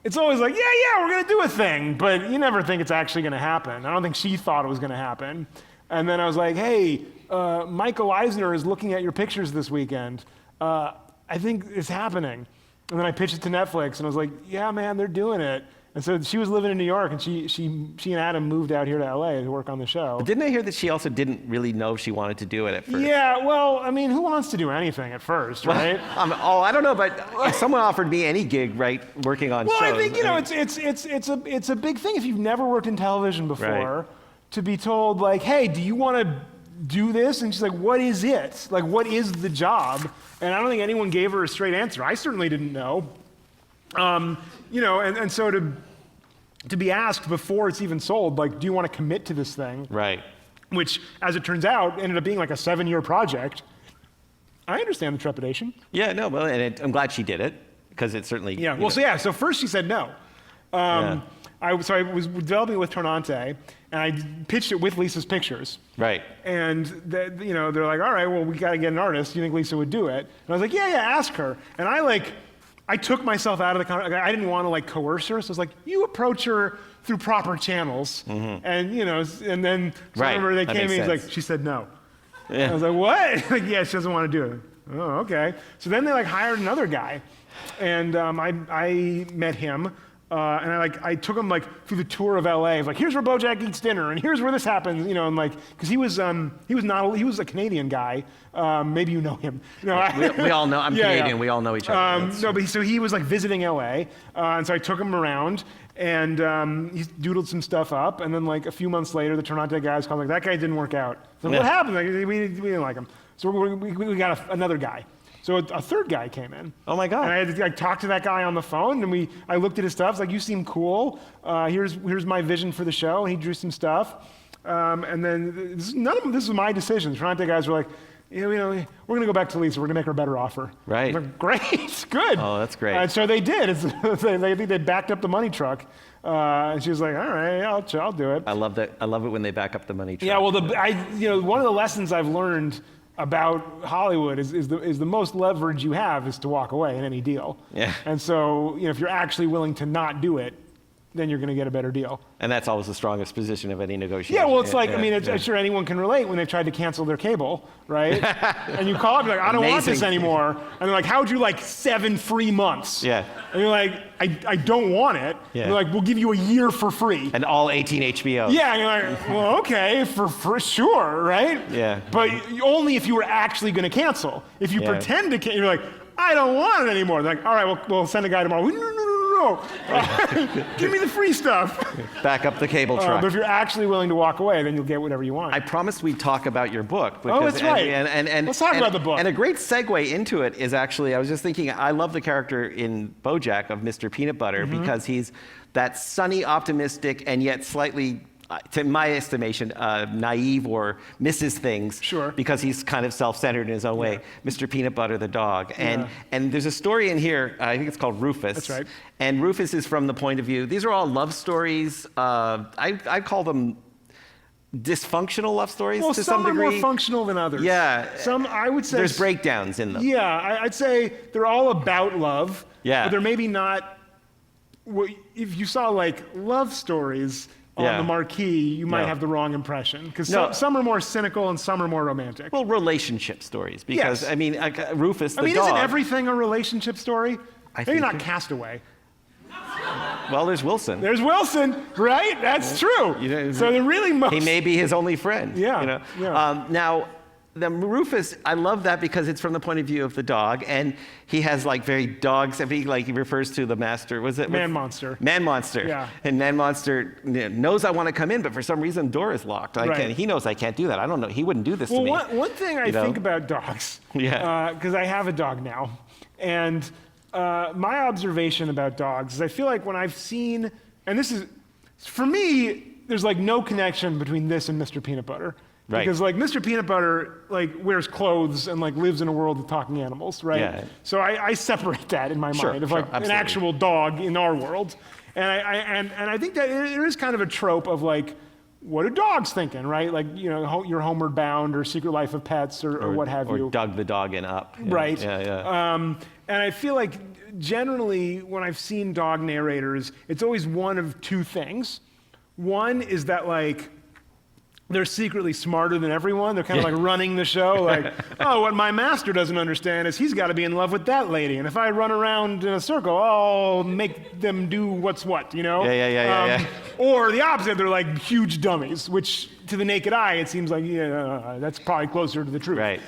A: it's always like, yeah, we're going to do a thing, but you never think it's actually going to happen. I don't think she thought it was going to happen. And then I was like, hey, Michael Eisner is looking at your pictures this weekend. I think it's happening. And then I pitched it to Netflix, and I was like, yeah, man, they're doing it. And so she was living in New York, and she and Adam moved out here to LA to work on the show.
B: But didn't I hear that she also didn't really know if she wanted to do it at first?
A: Yeah, well, I mean, who wants to do anything at first, right?
B: I don't know, but if someone offered me any gig, right, working on shows.
A: Well, I think, it's a big thing if you've never worked in television before,
B: Right.
A: to be told, like, hey, do you want to do this? And she's like, what is it? Like, what is the job? And I don't think anyone gave her a straight answer. I certainly didn't know. And so to be asked before it's even sold, like, do you want to commit to this thing?
B: Right.
A: Which, as it turns out, ended up being like a 7-year project. I understand the trepidation.
B: Yeah, no, well, I'm glad she did it, because it certainly...
A: Yeah,
B: you know.
A: so first she said no. I was developing it with Tornante, and I pitched it with Lisa's pictures.
B: Right.
A: And they're like, all right, well, we got to get an artist. Do you think Lisa would do it? And I was like, yeah, ask her. And I took myself out of the conversation. I didn't want to like coerce her, so I was like, you approach her through proper channels. And and then so I
B: Right.
A: remember they
B: That
A: came
B: makes
A: in, he's
B: sense.
A: like, she said no.
B: Yeah.
A: I was like, what? Like, yeah, she doesn't want to do it. Oh, okay. So then they like hired another guy, and I met him. And I took him like through the tour of LA. I was like, here's where BoJack eats dinner, and here's where this happens, and like, because he was a Canadian guy. Maybe you know him. We
B: all know. I'm Canadian. Yeah. We all know each other.
A: So he was like visiting LA, and so I took him around, and he doodled some stuff up, and then like a few months later, the Tornante guys called, like, that guy didn't work out. So what happened? Like, we didn't like him. So we got another guy. So a third guy came in.
B: Oh my God!
A: And I had to talk to that guy on the phone, and I looked at his stuff. It's like, you seem cool. Here's my vision for the show, and he drew some stuff. And then none of this was my decision. The Toronto guys were like, we're going to go back to Lisa. We're going to make her a better offer.
B: Right.
A: I was like, great, good.
B: Oh, that's great.
A: And so they did. They backed up the money truck. And she was like, all right, I'll do it.
B: I love that. I love it when they back up the money truck.
A: Yeah. Well, one of the lessons I've learned about Hollywood is the most leverage you have is to walk away in any deal.
B: Yeah.
A: And so, if you're actually willing to not do it, then you're going to get a better deal.
B: And that's always the strongest position of any negotiation.
A: Yeah, well, it's I'm sure anyone can relate when they tried to cancel their cable, right? And you call up, you're like, I don't want this anymore. And they're like, how would you like 7 free months?
B: Yeah.
A: And you're like, I don't want it.
B: Yeah.
A: And they're like, we'll give you a year for free.
B: And all 18 HBO.
A: Yeah, and you're like, well, okay, for sure, right?
B: Yeah.
A: But only if you were actually going to cancel. If you pretend to cancel, you're like, I don't want it anymore. They're like, all right, we'll send a guy tomorrow. No. Give me the free stuff.
B: Back up the cable truck.
A: But if you're actually willing to walk away, then you'll get whatever you want.
B: I promised we'd talk about your book.
A: Oh, that's right.
B: And
A: let's talk about the book.
B: And a great segue into it is actually, I was just thinking, I love the character in BoJack of Mr. Peanut Butter because he's that sunny, optimistic, and yet slightly, to my estimation, naive or misses things.
A: Sure.
B: Because he's kind of self-centered in his own way. Mr. Peanut Butter, the dog. And there's a story in here, I think it's called Rufus.
A: That's right.
B: And Rufus is from the point of view, these are all love stories. I call them dysfunctional love stories to some degree.
A: Some are more functional than others.
B: Yeah.
A: Some, I would say.
B: There's breakdowns in them.
A: Yeah, I'd say they're all about love.
B: Yeah.
A: But they're maybe not, if you saw like love stories on the marquee, you might have the wrong impression. Because some are more cynical and some are more romantic.
B: Well, relationship stories. Because,
A: Yes.
B: I mean, Rufus the dog.
A: Isn't everything a relationship story? Maybe
B: think
A: not
B: it-
A: Castaway.
B: Well, there's Wilson.
A: There's Wilson, right? That's true. So they're really most.
B: He may be his only friend.
A: Yeah, yeah.
B: Now, the Rufus, I love that because it's from the point of view of the dog, and he has like very dog. He refers to the master. Was it
A: Man Monster?
B: Man Monster.
A: Yeah.
B: And Man Monster knows I want to come in, but for some reason the door is locked.
A: Right.
B: He knows I can't do that. I don't know. He wouldn't do this to me.
A: Well, one thing I think about dogs,
B: Yeah.
A: because I have a dog now, and my observation about dogs is I feel like when I've seen, and this is, for me, there's like no connection between this and Mr. Peanut Butter.
B: Right.
A: Because like Mr. Peanut Butter like wears clothes and like lives in a world of talking animals, right?
B: Yeah.
A: So I separate that in my mind of like an
B: absolutely.
A: actual dog in our world. And I think that it is kind of a trope of like, what are dogs thinking, right? Like, you know, your Homeward Bound or Secret Life of Pets or what have you.
B: Or Doug the Dog in Up. Yeah,
A: Right.
B: Yeah.
A: And I feel like generally when I've seen dog narrators, it's always one of two things. One is that like, they're secretly smarter than everyone. They're kind of like running the show. Like, oh, what my master doesn't understand is he's got to be in love with that lady. And if I run around in a circle, I'll make them do what's what, you know?
B: Yeah.
A: Or the opposite, they're like huge dummies, which to the naked eye, it seems like, yeah, that's probably closer to the truth.
B: Right.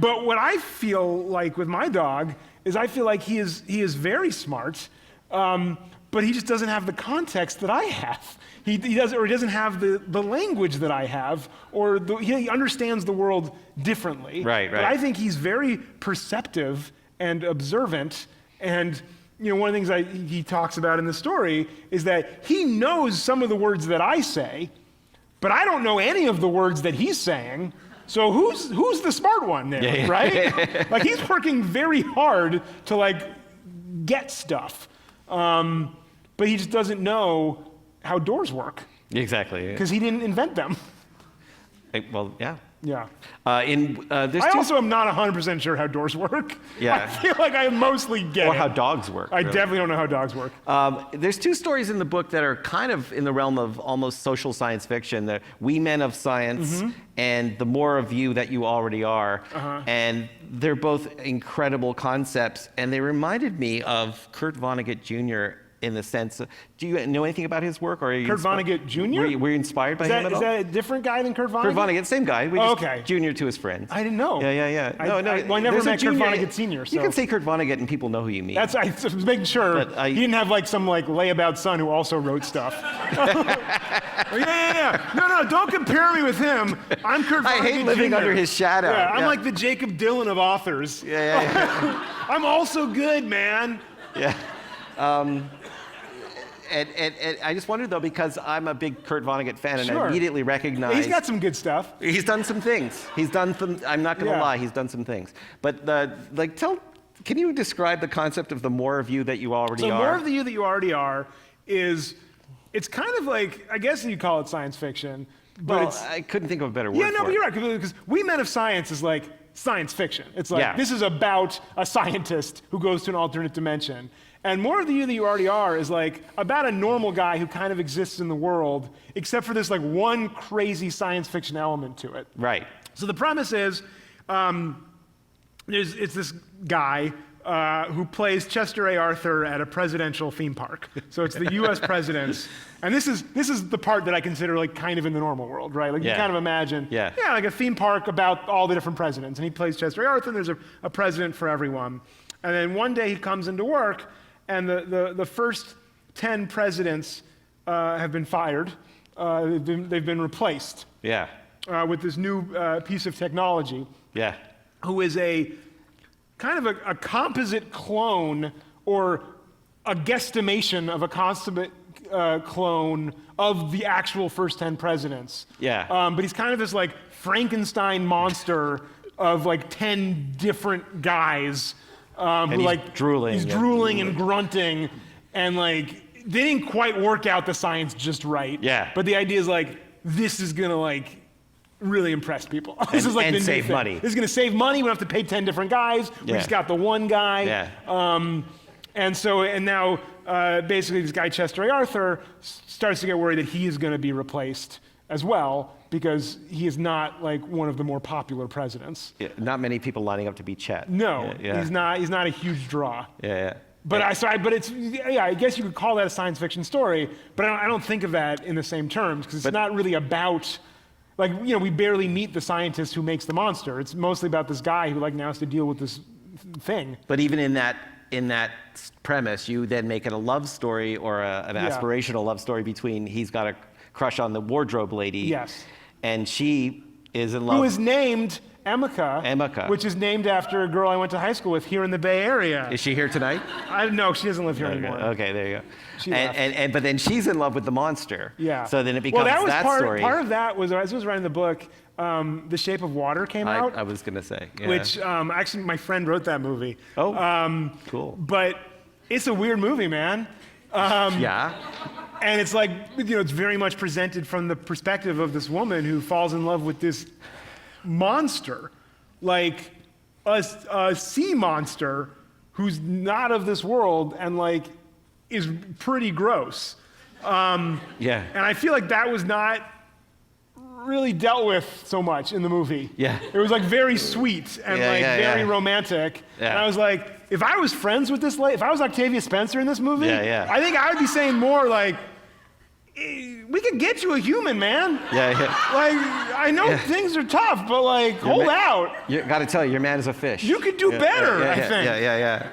A: But what I feel like with my dog is I feel like he is very smart, but he just doesn't have the context that I have. He doesn't have the language that I have, or he understands the world differently.
B: Right.
A: But I think he's very perceptive and observant, and you know, one of the things he talks about in the story is that he knows some of the words that I say, but I don't know any of the words that he's saying. So who's the smart one there, right? Like he's working very hard to like get stuff, but he just doesn't know how doors work.
B: Exactly.
A: Because he didn't invent them.
B: Well, yeah.
A: Yeah.
B: There's
A: I also am not 100% sure how doors work.
B: Yeah.
A: I feel like I mostly get
B: Or
A: it.
B: how dogs work.
A: I
B: really.
A: definitely don't know how dogs work.
B: There's two stories in the book that are kind of in the realm of almost social science fiction. The We Men of Science and The More of You That You Already Are. And they're both incredible concepts. And they reminded me of Kurt Vonnegut Jr. in the sense of, do you know anything about his work? Or are you
A: Kurt Vonnegut Jr.?
B: Were you inspired by him at all?
A: Is that a different guy than Kurt Vonnegut?
B: Kurt Vonnegut, same guy. We just
A: okay.
B: Junior to his friends.
A: I didn't know.
B: Yeah.
A: I never met Kurt Vonnegut Sr. So.
B: You can say Kurt Vonnegut and people know who you mean.
A: I was making sure he didn't have like some like layabout son who also wrote stuff. Yeah. No, don't compare me with him. I'm Kurt Vonnegut
B: I hate living
A: Jr.
B: under his shadow.
A: Yeah, I'm like the Jacob Dylan of authors.
B: Yeah.
A: I'm also good, man.
B: Yeah. And I just wondered, though, because I'm a big Kurt Vonnegut fan, and
A: Sure.
B: I immediately recognized...
A: He's got some good stuff.
B: He's done some things. I'm not going to lie, he's done some things. But, can you describe the concept of the more of you that you already are?
A: So more of the you that you already are is, it's kind of like, I guess you call it science fiction, but
B: I couldn't think of a better word
A: Yeah, no,
B: for
A: but
B: it.
A: you're right, because We Men of Science is like science fiction. It's like,
B: Yeah.
A: this is about a scientist who goes to an alternate dimension. And more of the you that you already are is like about a normal guy who kind of exists in the world, except for this like one crazy science fiction element to it.
B: Right.
A: So the premise is, it's this guy who plays Chester A. Arthur at a presidential theme park. So it's the U.S. presidents, and this is the part that I consider like kind of in the normal world, right? Like you kind of imagine, like a theme park about all the different presidents, and he plays Chester A. Arthur. And there's a president for everyone, and then one day he comes into work, and the first 10 presidents have been fired. They've been replaced.
B: Yeah.
A: With this new piece of technology.
B: Yeah.
A: Who is a kind of a composite clone or a guesstimation of a consummate clone of the actual first 10 presidents.
B: Yeah.
A: But he's kind of this like Frankenstein monster of like 10 different guys.
B: And
A: who
B: he's
A: like
B: drooling.
A: He's drooling and grunting, and like they didn't quite work out the science just right.
B: Yeah.
A: But the idea is like this is gonna like really impress people. This is like
B: and
A: the new
B: save
A: thing.
B: money.
A: This is gonna save money. We don't have to pay 10 different guys. We just got the one guy.
B: Yeah.
A: And now basically this guy Chester A. Arthur starts to get worried that he is going to be replaced as well, because he is not like one of the more popular presidents.
B: Yeah, not many people lining up to be Chet.
A: No,
B: Yeah.
A: he's not a huge draw.
B: Yeah.
A: But I guess you could call that a science fiction story, but I don't think of that in the same terms, because it's not really about, like, you know, we barely meet the scientist who makes the monster. It's mostly about this guy who like now has to deal with this thing.
B: But even in that premise, you then make it a love story or an aspirational love story between he's got a crush on the wardrobe lady.
A: Yes.
B: And she is in love.
A: Who is named Emeka, which is named after a girl I went to high school with here in the Bay Area.
B: Is she here tonight?
A: No, she doesn't live here anymore.
B: Okay, there you go.
A: She left.
B: But then she's in love with the monster.
A: Yeah.
B: So then it becomes that story.
A: Part of that was, as I was writing the book, The Shape of Water came out.
B: I was going to say. Yeah.
A: Which, actually, my friend wrote that movie.
B: Oh, cool.
A: But it's a weird movie, man.
B: Yeah.
A: And it's like, it's very much presented from the perspective of this woman who falls in love with this monster, like a sea monster who's not of this world and like is pretty gross.
B: Yeah.
A: And I feel like that was not really dealt with so much in the movie.
B: Yeah.
A: It was like very sweet and very romantic.
B: Yeah.
A: And I was like, if I was friends with this lady, if I was Octavia Spencer in this movie, I think I would be saying more like, we could get you a human, man.
B: Yeah.
A: Like, I know things are tough, but like, hold out.
B: You got to tell you, your man is a fish.
A: You could do better, I think.
B: Yeah.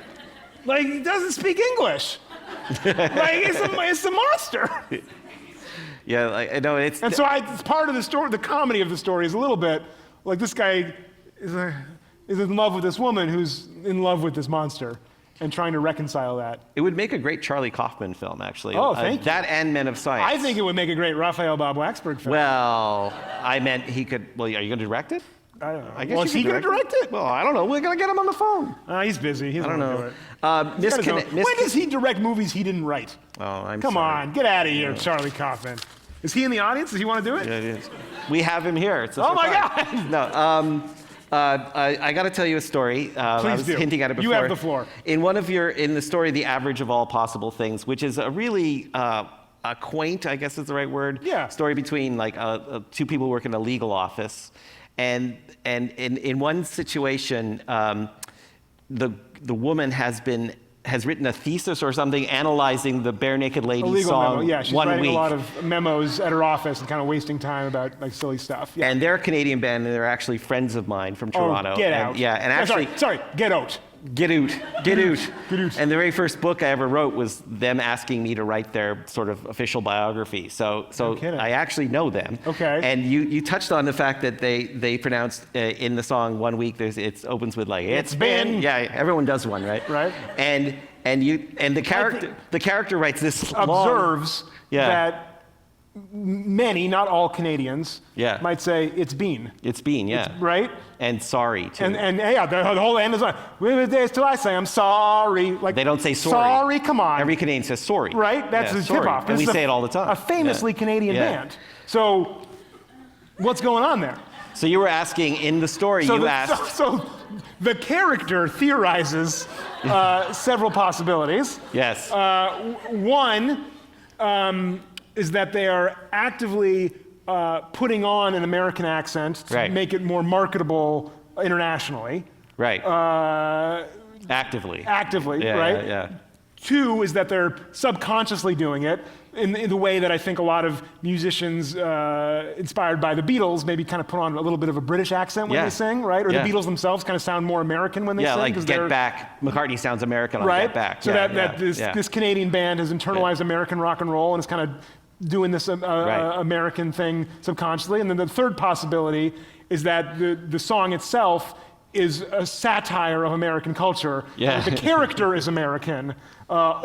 A: Like, he doesn't speak English. Like, it's a monster.
B: Yeah, like, I know it's.
A: And so it's part of the story, the comedy of the story is a little bit like this guy is in love with this woman who's in love with this monster and trying to reconcile that.
B: It would make a great Charlie Kaufman film, actually.
A: Oh, thank you.
B: That and Men of Science.
A: I think it would make a great Raphael Bob-Waksberg film.
B: Well, I meant he could. Well, are you going to direct it?
A: I don't know.
B: I guess
A: Well, is he going to direct it?
B: Well, I don't know. We're going to get him on the phone.
A: He's busy. He doesn't
B: I don't
A: want to do it.
B: know.
A: When does he direct movies he didn't write?
B: Oh, I'm
A: Come
B: sorry.
A: on, get out of here, Charlie Kaufman. Is he in the audience? Does he want to do it?
B: Yeah, it is. We have him here. It's a
A: Oh my
B: surprise.
A: God!
B: No. I got to tell you a story. I was
A: do.
B: hinting at it before.
A: You have the floor.
B: In the story, The Average of All Possible Things, which is a really a quaint, I guess is the right word, story between like two people who work in a legal office. And in one situation, the woman has written a thesis or something analyzing the Bare Naked Lady song.
A: Memo. Yeah, she's
B: 1
A: writing
B: week.
A: a lot of memos at her office and kind of wasting time about like silly stuff. Yeah.
B: And they're a Canadian band, and they're actually friends of mine from Toronto.
A: Get out.
B: Yeah, and actually,
A: sorry, get out.
B: Get out. And the very first book I ever wrote was them asking me to write their sort of official biography. So I actually know them.
A: Okay.
B: And you touched on the fact that they pronounced in the song 1 week. It opens with like it's been. Yeah, everyone does one, right?
A: Right.
B: And the character writes this
A: observes
B: long,
A: that many, not all Canadians, might say it's been.
B: It's been, yeah.
A: Right?
B: And sorry, too.
A: And the whole end is like, days till I say I'm sorry. Like,
B: they don't say sorry.
A: Sorry, come on.
B: Every Canadian says sorry.
A: Right? That's a tip-off.
B: And we say it all the time.
A: A famously Canadian band. So what's going on there?
B: So you were asking in the story, asked.
A: So the character theorizes several possibilities.
B: Yes.
A: One is that they are actively putting on an American accent to make it more marketable internationally.
B: Right. Actively.
A: Right?
B: Yeah.
A: Two is that they're subconsciously doing it in the way that I think a lot of musicians inspired by the Beatles maybe kind of put on a little bit of a British accent when they sing, right? Or the Beatles themselves kind of sound more American when they sing.
B: Yeah, like Get Back. McCartney sounds American on Get Back.
A: So this Canadian band has internalized American rock and roll and is kind of doing this American thing subconsciously. And then the third possibility is that the song itself is a satire of American culture.
B: Yeah.
A: The character is American,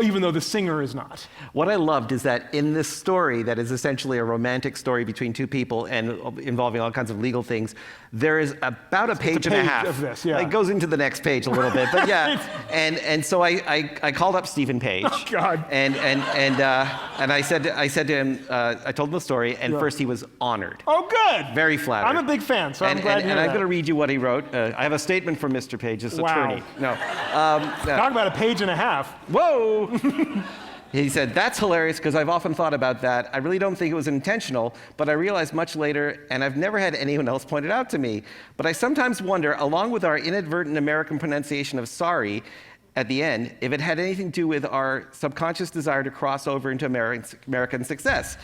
A: even though the singer is not.
B: What I loved is that in this story that is essentially a romantic story between two people and involving all kinds of legal things, there is about a page and a half
A: of this. Yeah.
B: It goes into the next page a little bit, but yeah. And so I called up Stephen Page.
A: Oh God.
B: And I said to him, I told him the story, and first he was honored.
A: Oh, good.
B: Very flattered.
A: I'm a big fan, so I'm glad to hear
B: And I'm
A: that.
B: going to read you what he wrote. I have a statement from Mr. Page's attorney. No.
A: Talk about a page and a half.
B: Whoa! He said, that's hilarious because I've often thought about that. I really don't think it was intentional, but I realized much later, and I've never had anyone else point it out to me. But I sometimes wonder, along with our inadvertent American pronunciation of sorry at the end, if it had anything to do with our subconscious desire to cross over into American success.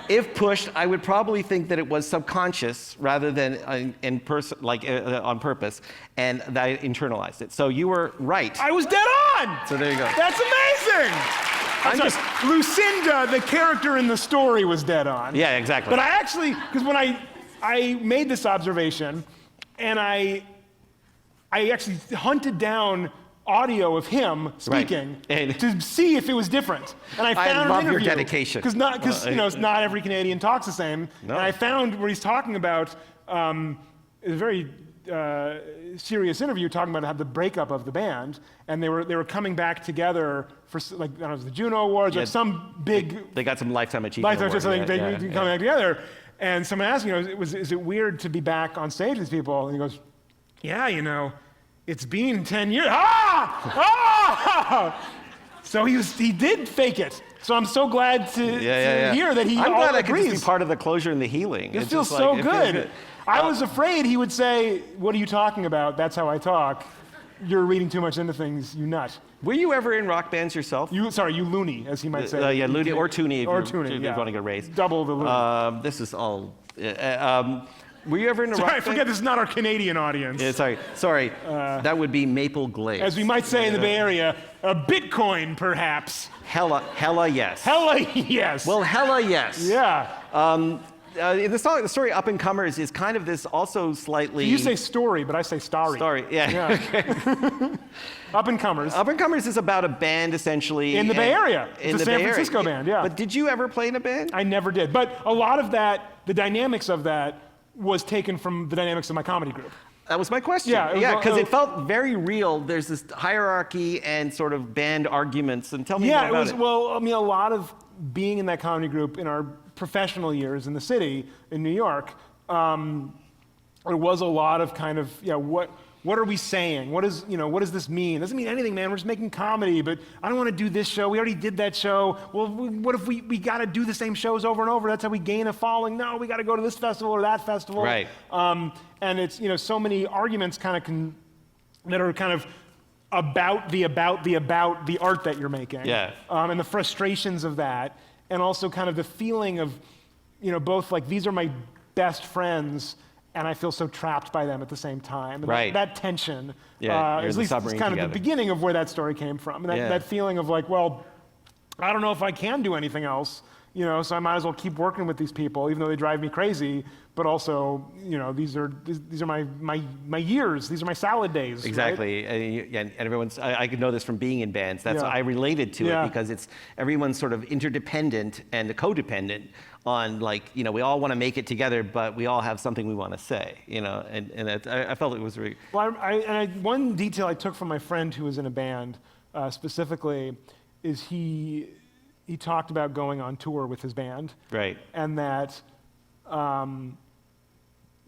B: If pushed, I would probably think that it was subconscious rather than on purpose, and that I internalized it. So you were right.
A: I was dead on!
B: So there you go.
A: That's amazing! Lucinda, the character in the story, was dead on.
B: Yeah, exactly.
A: But I actually, because when I made this observation, and I actually hunted down audio of him speaking to see if it was different. And I found
B: love
A: an interview.
B: your dedication.
A: Because not every Canadian talks the same.
B: No.
A: And I found where he's talking about a very serious interview talking about how the breakup of the band, and they were coming back together for like I don't know, the Juno Awards or some big.
B: They got some lifetime achievement.
A: Coming back together, and someone asked me, is it weird to be back on stage with these people? And he goes, yeah, it's been 10 years. So he did fake it. So I'm so glad to hear that he
B: I'm glad I could
A: agrees.
B: just be part of the closure and the healing.
A: It feels so good. I was afraid he would say, what are you talking about? That's how I talk. You're reading too much into things, you nut.
B: Were you ever in rock bands yourself?
A: You loony, as he might say.
B: Yeah, loony or toony if
A: or
B: you're
A: toony, yeah.
B: wanting a raise.
A: Double the loony.
B: This is all... were you ever in a rock
A: I
B: band?
A: forget this is not our Canadian audience.
B: Yeah, sorry. That would be maple glaze.
A: As we might say in the Bay Area, a Bitcoin, perhaps.
B: Hella yes.
A: Hella yes.
B: Well, hella yes.
A: Yeah.
B: The story Up and Comers is kind of this also slightly...
A: You say story, but I say starry.
B: Story, yeah. Okay.
A: Up and Comers.
B: Up and Comers is about a band, essentially.
A: In the Bay Area. It's a San Francisco band, yeah.
B: But did you ever play in a band?
A: I never did. But a lot of that, the dynamics of that, was taken from the dynamics of my comedy group.
B: That was my question.
A: Yeah,
B: because it felt very real. There's this hierarchy and sort of band arguments. And tell me more about it.
A: Well, I mean, a lot of being in that comedy group in our professional years in the city, in New York, there was a lot of kind of, what are we saying? What does this mean? It doesn't mean anything, man. We're just making comedy, but I don't want to do this show. We already did that show. Well, what if we got to do the same shows over and over? That's how we gain a following. No, we got to go to this festival or that festival.
B: Right.
A: And it's, so many arguments that are kind of about the art that you're making.
B: Yeah.
A: And the frustrations of that, and also kind of the feeling of, both like these are my best friends, and I feel so trapped by them at the same time. And
B: right.
A: That tension
B: is
A: at least it's kind of the beginning of where that story came from. And that feeling of like, well, I don't know if I can do anything else, so I might as well keep working with these people, even though they drive me crazy. But also, these are my years. These are my salad days.
B: Exactly,
A: right?
B: and everyone's. I could know this from being in bands. That's I related to it because everyone's sort of interdependent and codependent on we all want to make it together, but we all have something we want to say. And I felt it was really.
A: Well, one detail I took from my friend who was in a band specifically is he talked about going on tour with his band. Right. And that.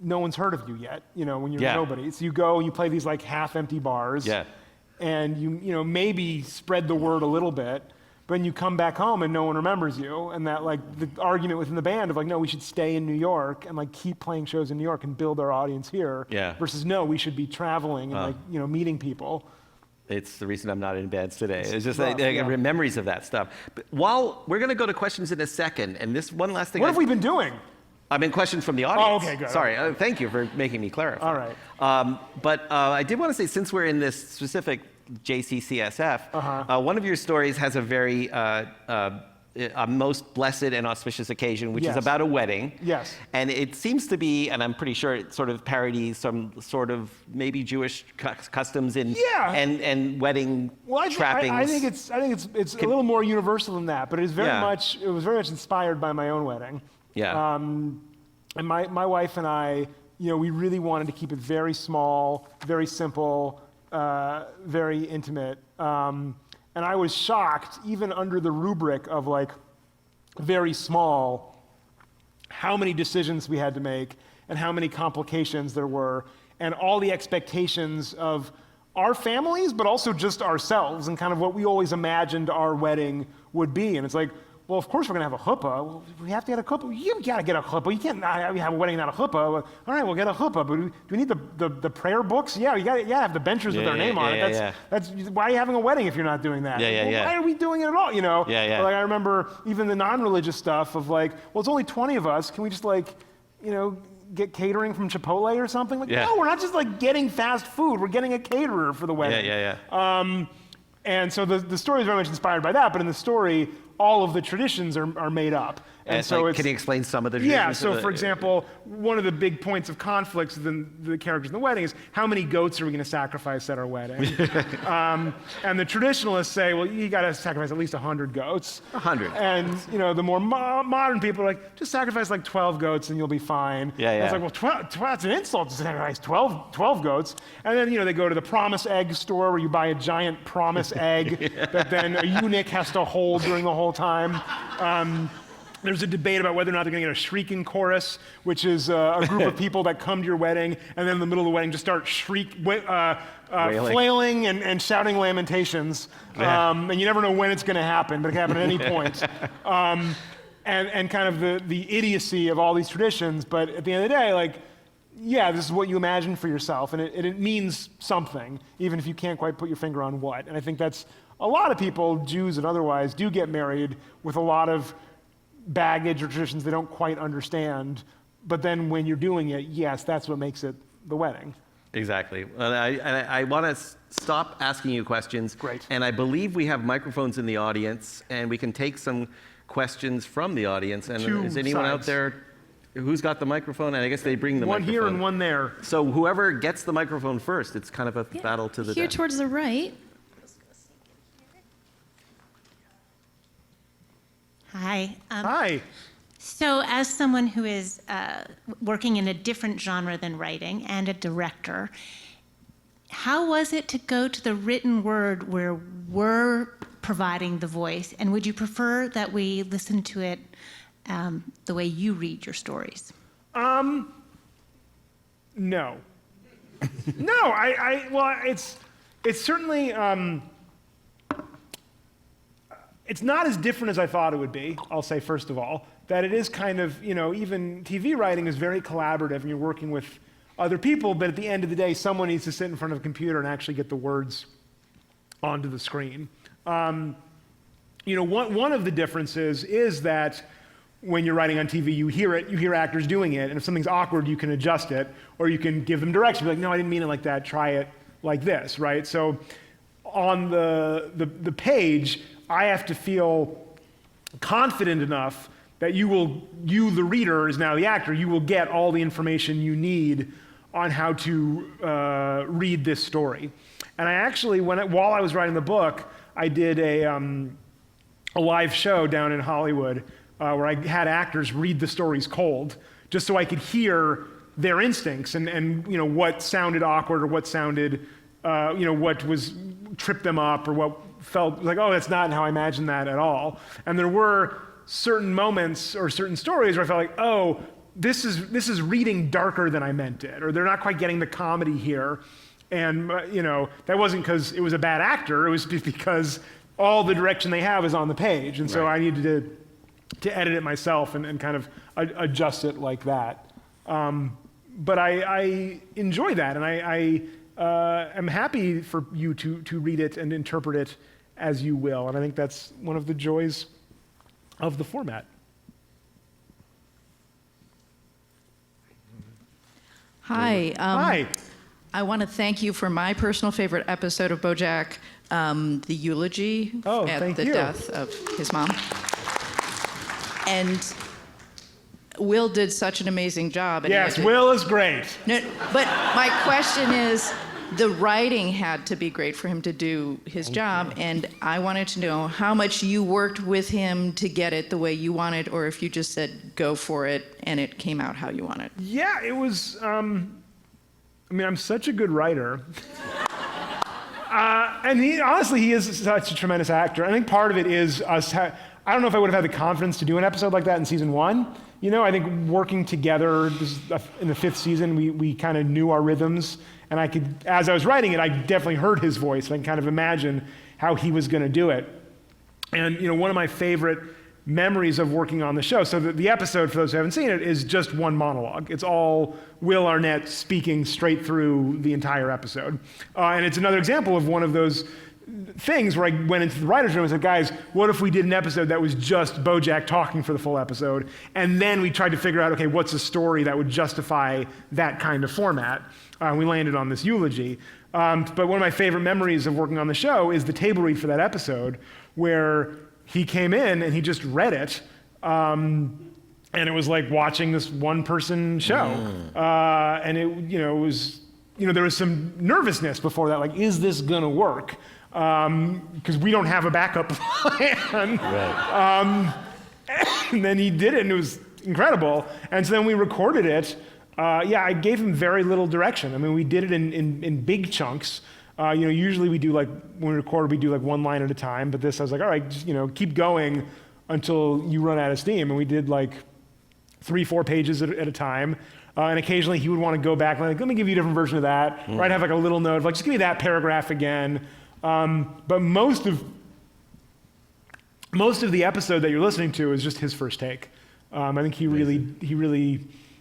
A: No one's heard of you yet, when you're nobody. So you go and you play these half-empty bars, and you maybe spread the word a little bit, but then you come back home and no one remembers you, and that the argument within the band of no, we should stay in New York and keep playing shows in New York and build our audience here, versus no, we should be traveling and meeting people.
B: It's the reason I'm not in bands today. It's just memories of that stuff. But while we're going to go to questions in a second, and this one last thing.
A: What have we been doing?
B: I've been questions from the audience.
A: Oh, okay, good.
B: Sorry, thank you for making me clarify.
A: All right.
B: But I did want to say, since we're in this specific JCCSF, one of your stories has a very a most blessed and auspicious occasion, which is about a wedding. Yes. And it seems to be, and I'm pretty sure it sort of parodies some sort of maybe Jewish customs and wedding trappings.
A: I think it's a little more universal than that, but it is very much inspired by my own wedding. Yeah. And my wife and I, we really wanted to keep it very small, very simple, very intimate. And I was shocked, even under the rubric of very small, how many decisions we had to make and how many complications there were, and all the expectations of our families, but also just ourselves and kind of what we always imagined our wedding would be. And it's well, of course we're going to have a chuppah. Well, we have to get a chuppah. You got to get a chuppah. You can't have a wedding without a chuppah. All right, we'll get a chuppah. But do we need the prayer books? Yeah, you got to have the benchers with our name on it. That's why are you having a wedding if you're not doing that? Why are we doing it at all? I remember even the non-religious stuff of well, it's only 20 of us. Can we just get catering from Chipotle or something? No, we're not just getting fast food. We're getting a caterer for the wedding. And so the story is very much inspired by that. But in the story, all of the traditions are made up. And so
B: like,
A: it's,
B: can you explain some of the traditions?
A: yeah, so for example, one of the big points of conflicts with the characters in the wedding is how many goats are we going to sacrifice at our wedding? And the traditionalists say, well, you got to sacrifice at least 100 goats.
B: 100.
A: And the more modern people are like, just sacrifice like 12 goats and you'll be fine.
B: Yeah,
A: And
B: yeah.
A: it's like, well, 12, that's an insult to sacrifice 12 goats. And then they go to the promise egg store where you buy a giant promise egg that then a eunuch has to hold during the whole time. There's a debate about whether or not they're going to get a shrieking chorus, which is a group of people that come to your wedding and then in the middle of the wedding just start flailing and shouting lamentations.
B: Yeah.
A: And you never know when it's going to happen, but it can happen at any point. And kind of the idiocy of all these traditions. But at the end of the day, like, yeah, this is what you imagine for yourself, and it means something, even if you can't quite put your finger on what. And I think that's a lot of people, Jews and otherwise, do get married with a lot of baggage or traditions they don't quite understand, but then when you're doing it, yes, that's what makes it the wedding.
B: Exactly. Well, I want to stop asking you questions.
A: Great.
B: And I believe we have microphones in the audience, and we can take some questions from the audience. And
A: Two
B: is anyone out
A: sides.
B: there who's got the microphone? And I guess they bring the
A: One
B: microphone.
A: here and one there.
B: So whoever gets the microphone first, it's kind of a battle to the
C: Here
B: death.
C: towards the right.
D: Hi.
A: Hi.
D: So as someone who is working in a different genre than writing and a director, how was it to go to the written word where we're providing the voice? And would you prefer that we listen to it the way you read your stories?
A: No. No, well, it's certainly, it's not as different as I thought it would be, I'll say first of all, that it is kind of, even TV writing is very collaborative and you're working with other people, but at the end of the day, someone needs to sit in front of a computer and actually get the words onto the screen. One of the differences is that when you're writing on TV, you hear actors doing it, and if something's awkward, you can adjust it, or you can give them direction, be like, no, I didn't mean it like that, try it like this, right? So on the page, I have to feel confident enough that you, the reader, is now the actor, you will get all the information you need on how to read this story. And I actually, while I was writing the book, I did a live show down in Hollywood where I had actors read the stories cold, just so I could hear their instincts and what sounded awkward or what sounded, what was tripped them up or what felt like, oh, that's not how I imagined that at all. And there were certain moments or certain stories where I felt like, oh, this is reading darker than I meant it, or they're not quite getting the comedy here. And that wasn't because it was a bad actor, it was just because all the direction they have is on the page. And so
B: Right.
A: I needed to edit it myself and kind of adjust it like that. But I enjoy that, and I am happy for you to read it and interpret it as you will. And I think that's one of the joys of the format.
E: Hi.
A: Hi.
E: I want to thank you for my personal favorite episode of BoJack, the eulogy at
A: thank
E: the
A: you.
E: death of his mom. And Will did such an amazing job. And he
A: Yes,
E: had to-
A: Will is great.
E: No, but my question is, the writing had to be great for him to do his job, and I wanted to know how much you worked with him to get it the way you wanted, or if you just said, go for it, and it came out how you wanted.
A: Yeah, it was, I'm such a good writer. And he is such a tremendous actor. I think part of it is us, I don't know if I would have had the confidence to do an episode like that in season 1. I think working together, in the 5th season, we kind of knew our rhythms. And I could, as I was writing it, I definitely heard his voice. And I can kind of imagine how he was going to do it. And one of my favorite memories of working on the show, so the episode, for those who haven't seen it, is just one monologue. It's all Will Arnett speaking straight through the entire episode. And it's another example of one of those things where I went into the writer's room and said, guys, what if we did an episode that was just BoJack talking for the full episode? And then we tried to figure out, okay, what's a story that would justify that kind of format? We landed on this eulogy. But one of my favorite memories of working on the show is the table read for that episode, where he came in and he just read it. And it was like watching this one-person show. And it was, there was some nervousness before that, like, is this gonna work? Because we don't have a backup plan.
C: Right.
A: And then he did it, and it was incredible. And so then we recorded it. I gave him very little direction. I mean, we did it in big chunks. Usually we do like, when we record, we do like one line at a time, but this, I was like, all right, just, keep going until you run out of steam. And we did like 3-4 pages at a time. And occasionally he would want to go back and like, let me give you a different version of that. Or I'd have like a little note of like, just give me that paragraph again. But most of the episode that you're listening to is just his first take. I think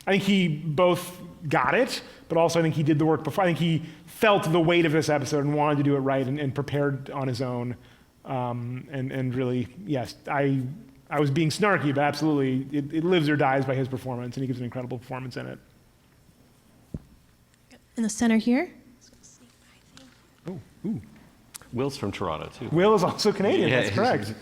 A: I think he both got it, but also I think he did the work before. I think he felt the weight of this episode and wanted to do it right and prepared on his own. And really, yes, I was being snarky, but absolutely, it lives or dies by his performance, and he gives an incredible performance in it.
F: In the center here.
A: Ooh.
C: Will's from Toronto, too.
A: Will is also Canadian, that's correct.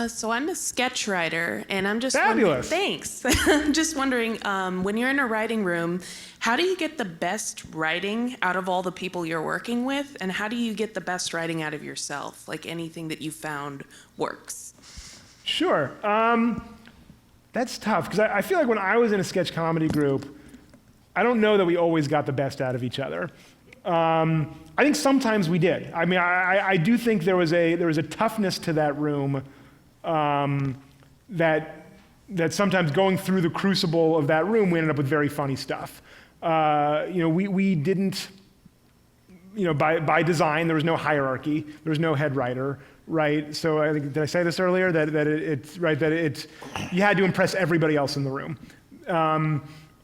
G: So I'm a sketch writer, and I'm just
A: Fabulous.
G: wondering, thanks. I'm just wondering, when you're in a writing room, how do you get the best writing out of all the people you're working with, and how do you get the best writing out of yourself? Like anything that you found works.
A: Sure. That's tough, because I feel like when I was in a sketch comedy group, I don't know that we always got the best out of each other. I think sometimes we did. I mean, I do think there was a toughness to that room that sometimes going through the crucible of that room, we ended up with very funny stuff. We didn't, by design, there was no hierarchy, there was no head writer, right? So I think, did I say this earlier, that you had to impress everybody else in the room,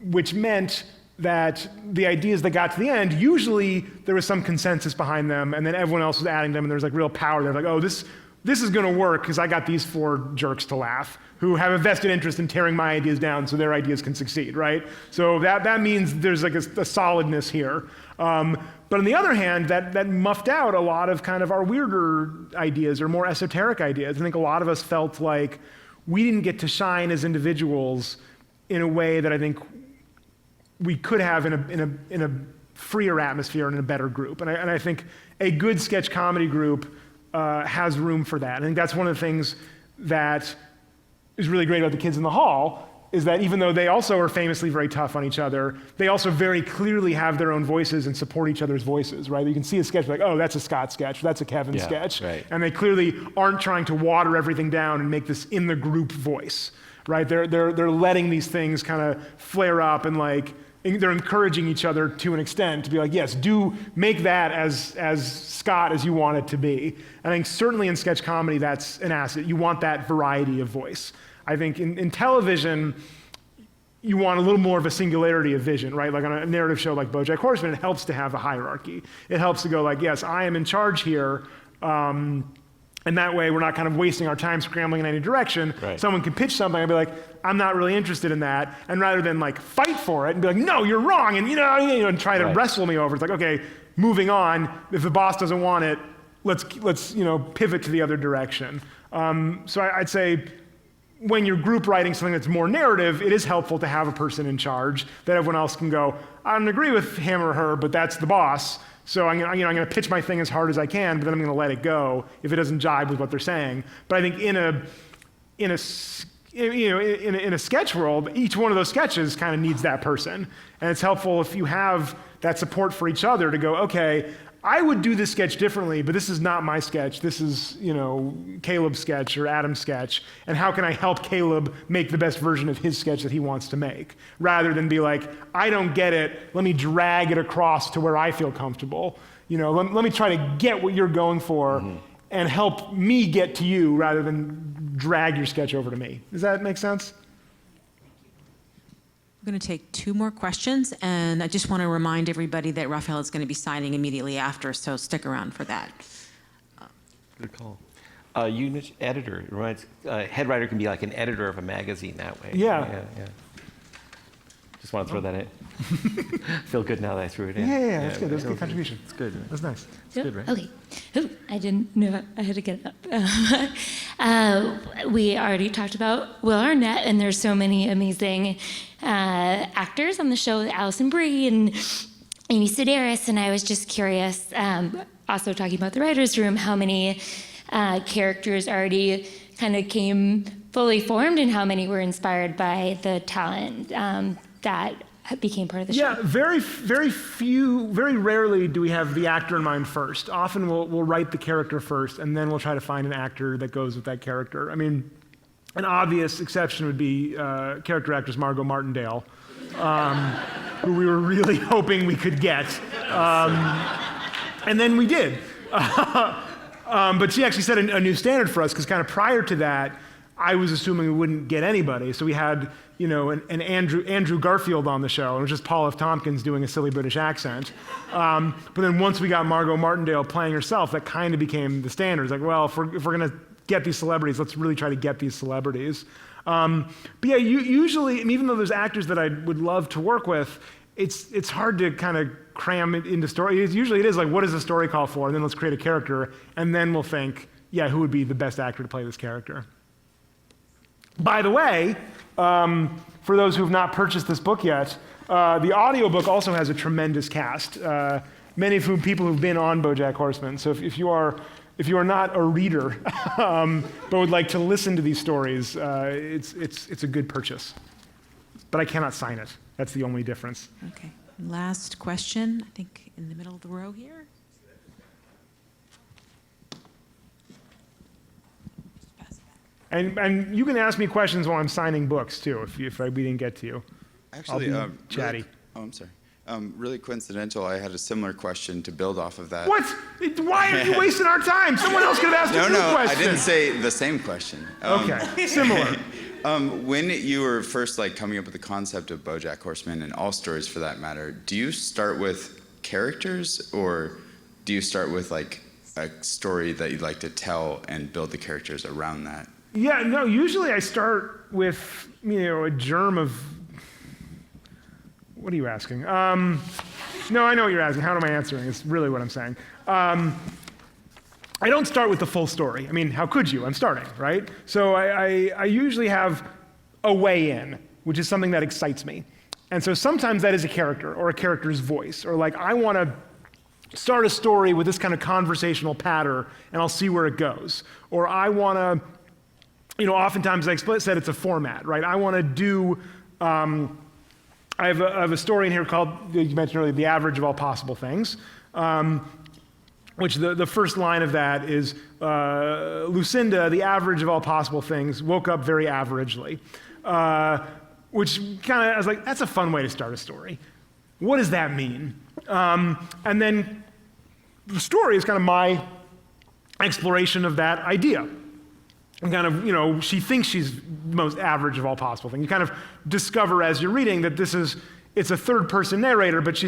A: which meant that the ideas that got to the end, usually there was some consensus behind them, and then everyone else was adding them, and there was like real power there, like, oh, this is gonna work because I got these 4 jerks to laugh who have a vested interest in tearing my ideas down so their ideas can succeed, right? So that means there's like a solidness here. But on the other hand, that muffed out a lot of kind of our weirder ideas or more esoteric ideas. I think a lot of us felt like we didn't get to shine as individuals in a way that I think we could have in a freer atmosphere and in a better group. And I think a good sketch comedy group has room for that. I think that's one of the things that is really great about the Kids in the Hall, is that even though they also are famously very tough on each other, they also very clearly have their own voices and support each other's voices, right? You can see a sketch like, oh, that's a Scott sketch, that's a Kevin sketch. Right. And they clearly aren't trying to water everything down and make this in the group voice, right? They're letting these things kind of flare up, and like, they're encouraging each other to an extent to be like, yes, do make that as Scott as you want it to be. I think certainly in sketch comedy, that's an asset. You want that variety of voice. I think in television, you want a little more of a singularity of vision, right? Like on a narrative show like BoJack Horseman, it helps to have a hierarchy. It helps to go like, yes, I am in charge here, and that way we're not kind of wasting our time scrambling in any direction. Right. Someone can pitch something and be like, I'm not really interested in that, and rather than like fight for it and be like, no, you're wrong, and and try to wrestle me over, it's like, okay, moving on. If the boss doesn't want it, let's pivot to the other direction. So I'd say, when you're group writing something that's more narrative, it is helpful to have a person in charge that everyone else can go, I don't agree with him or her, but that's the boss. So I'm going to pitch my thing as hard as I can, but then I'm going to let it go if it doesn't jibe with what they're saying. But I think in a sketch world, each one of those sketches kind of needs that person, and it's helpful if you have that support for each other to go, okay, I would do this sketch differently, but this is not my sketch. This is, Caleb's sketch or Adam's sketch. And how can I help Caleb make the best version of his sketch that he wants to make? Rather than be like, I don't get it. Let me drag it across to where I feel comfortable. Let me try to get what you're going for and help me get to you rather than drag your sketch over to me. Does that make sense?
H: We're going to take 2 more questions, and I just want to remind everybody that Raphael is going to be signing immediately after, so stick around for that.
C: Good call. Unit editor, right? Head writer can be like an editor of a magazine that way.
A: Yeah.
C: Just want to throw that in. Feel good now that I threw it in.
A: Yeah, that's good. That was a good contribution.
C: It's good.
A: That's nice.
C: It's good, right?
F: Okay. Ooh, I didn't know I had to get it up. We already talked about Will Arnett, and there's so many amazing actors on the show, Alison Brie and Amy Sedaris, and I was just curious, also talking about the writer's room, how many characters already kind of came fully formed and how many were inspired by the talent that became part of the show?
A: Yeah, very rarely do we have the actor in mind first. Often we'll write the character first, and then we'll try to find an actor that goes with that character. I mean, an obvious exception would be character actress Margot Martindale, who we were really hoping we could get. And then we did. But she actually set a new standard for us, because kind of prior to that, I was assuming we wouldn't get anybody. So we had, an Andrew Garfield on the show, and it was just Paul F. Tompkins doing a silly British accent. But then once we got Margot Martindale playing herself, that kind of became the standard. It's like, well, if we're going to get these celebrities, let's really try to get these celebrities. But yeah, usually, and even though there's actors that I would love to work with, it's hard to kind of cram it into story. Usually it is like, what does the story call for? And then let's create a character, and then we'll think, yeah, who would be the best actor to play this character? By the way, for those who have not purchased this book yet, the audiobook also has a tremendous cast, many of whom people who've been on BoJack Horseman. So if you are not a reader but would like to listen to these stories, it's a good purchase. But I cannot sign it. That's the only difference.
H: Okay. Last question, I think in the middle of the row here.
A: And you can ask me questions while I'm signing books too, if we didn't get to you.
I: Actually,
A: I'll be chatty.
I: I'm sorry. Really coincidental. I had a similar question to build off of that.
A: What? Why are you wasting our time? Someone else could have asked a new question.
I: I didn't say the same question.
A: Okay, similar.
I: When you were first coming up with the concept of BoJack Horseman and all stories for that matter, do you start with characters, or do you start with a story that you'd like to tell and build the characters around that?
A: Yeah, no, usually I start with, a germ of, what are you asking? No, I know what you're asking. How am I answering? It's really what I'm saying. I don't start with the full story. I mean, how could you? I'm starting, right? So I usually have a way in, which is something that excites me. And so sometimes that is a character or a character's voice, or I want to start a story with this kind of conversational patter, and I'll see where it goes. Or I want to, oftentimes, like I said, it's a format, right? I want to do, I have a story in here called, you mentioned earlier, The Average of All Possible Things, which the first line of that is, Lucinda, the average of all possible things, woke up very averagely. Which kind of, I was like, that's a fun way to start a story. What does that mean? And then the story is kind of my exploration of that idea. And kind of, she thinks she's the most average of all possible things. You kind of discover as you're reading that it's a third-person narrator, but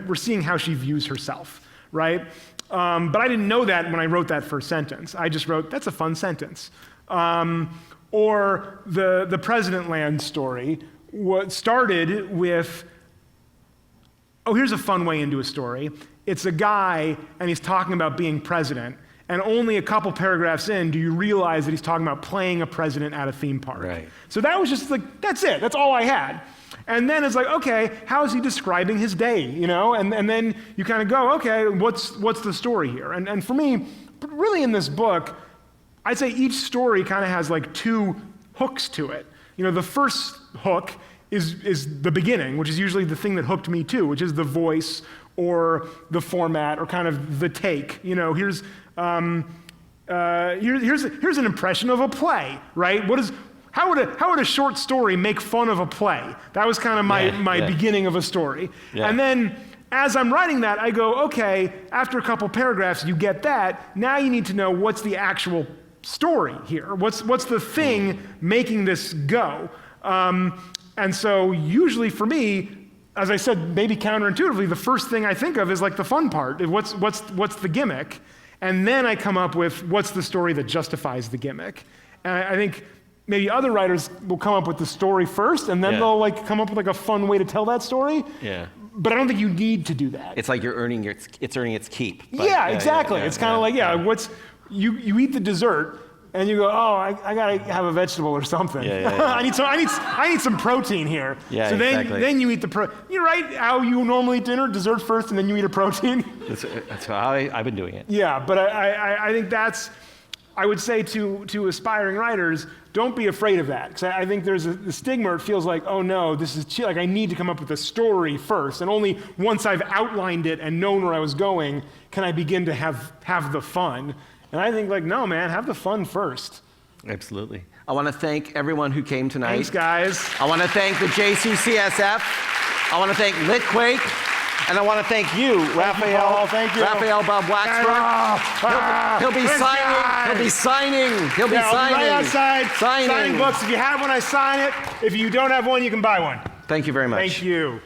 A: we're seeing how she views herself, right? But I didn't know that when I wrote that first sentence. I just wrote, that's a fun sentence. Or the President Land story started with, here's a fun way into a story. It's a guy, and he's talking about being president, and only a couple paragraphs in do you realize that he's talking about playing a president at a theme park.
C: Right.
A: So that was just that's it. That's all I had. And then it's okay, how is he describing his day, And then you kind of go, okay, what's the story here? And for me, really in this book, I'd say each story kind of has two hooks to it. The first hook is the beginning, which is usually the thing that hooked me too, which is the voice or the format or kind of the take. Here's an impression of a play, right? How would a short story make fun of a play? That was kind of my beginning of a story. Yeah. And then as I'm writing that, I go, okay, after a couple paragraphs, you get that. Now you need to know what's the actual story here. What's the thing making this go? And so usually for me, as I said, maybe counterintuitively, the first thing I think of is the fun part. What's the gimmick? And then I come up with what's the story that justifies the gimmick. And I think maybe other writers will come up with the story first, and then
C: Yeah.
A: they'll like come up with like a fun way to tell that story.
C: Yeah.
A: But I don't think you need to do that.
B: It's like you're earning it's earning its keep. But-
A: Yeah, exactly. It's kind of like, what's, you eat the dessert, and you go, oh, I gotta have a vegetable or something.
C: Yeah.
A: I need some protein here.
C: Yeah,
A: so
C: exactly.
A: then you eat you're right, how you normally eat dinner, dessert first, and then you eat a protein.
C: That's how I've been doing it.
A: Yeah, but I think I would say to aspiring writers, don't be afraid of that. Because I think there's the stigma, it feels like, oh no, this is like I need to come up with a story first. And only once I've outlined it and known where I was going, can I begin to have the fun. And I think like, no man, have the fun first.
C: Absolutely.
B: I want to thank everyone who came tonight.
A: Thanks guys.
B: I want to thank the JCCSF. I want to thank Litquake. And I want to thank you, Raphael.
A: Paul. Thank you.
B: Raphael Bob-Waksberg. He'll be signing.
A: Right outside,
B: Signing
A: signing books. If you have one, I sign it. If you don't have one, you can buy one.
B: Thank you very much.
A: Thank you.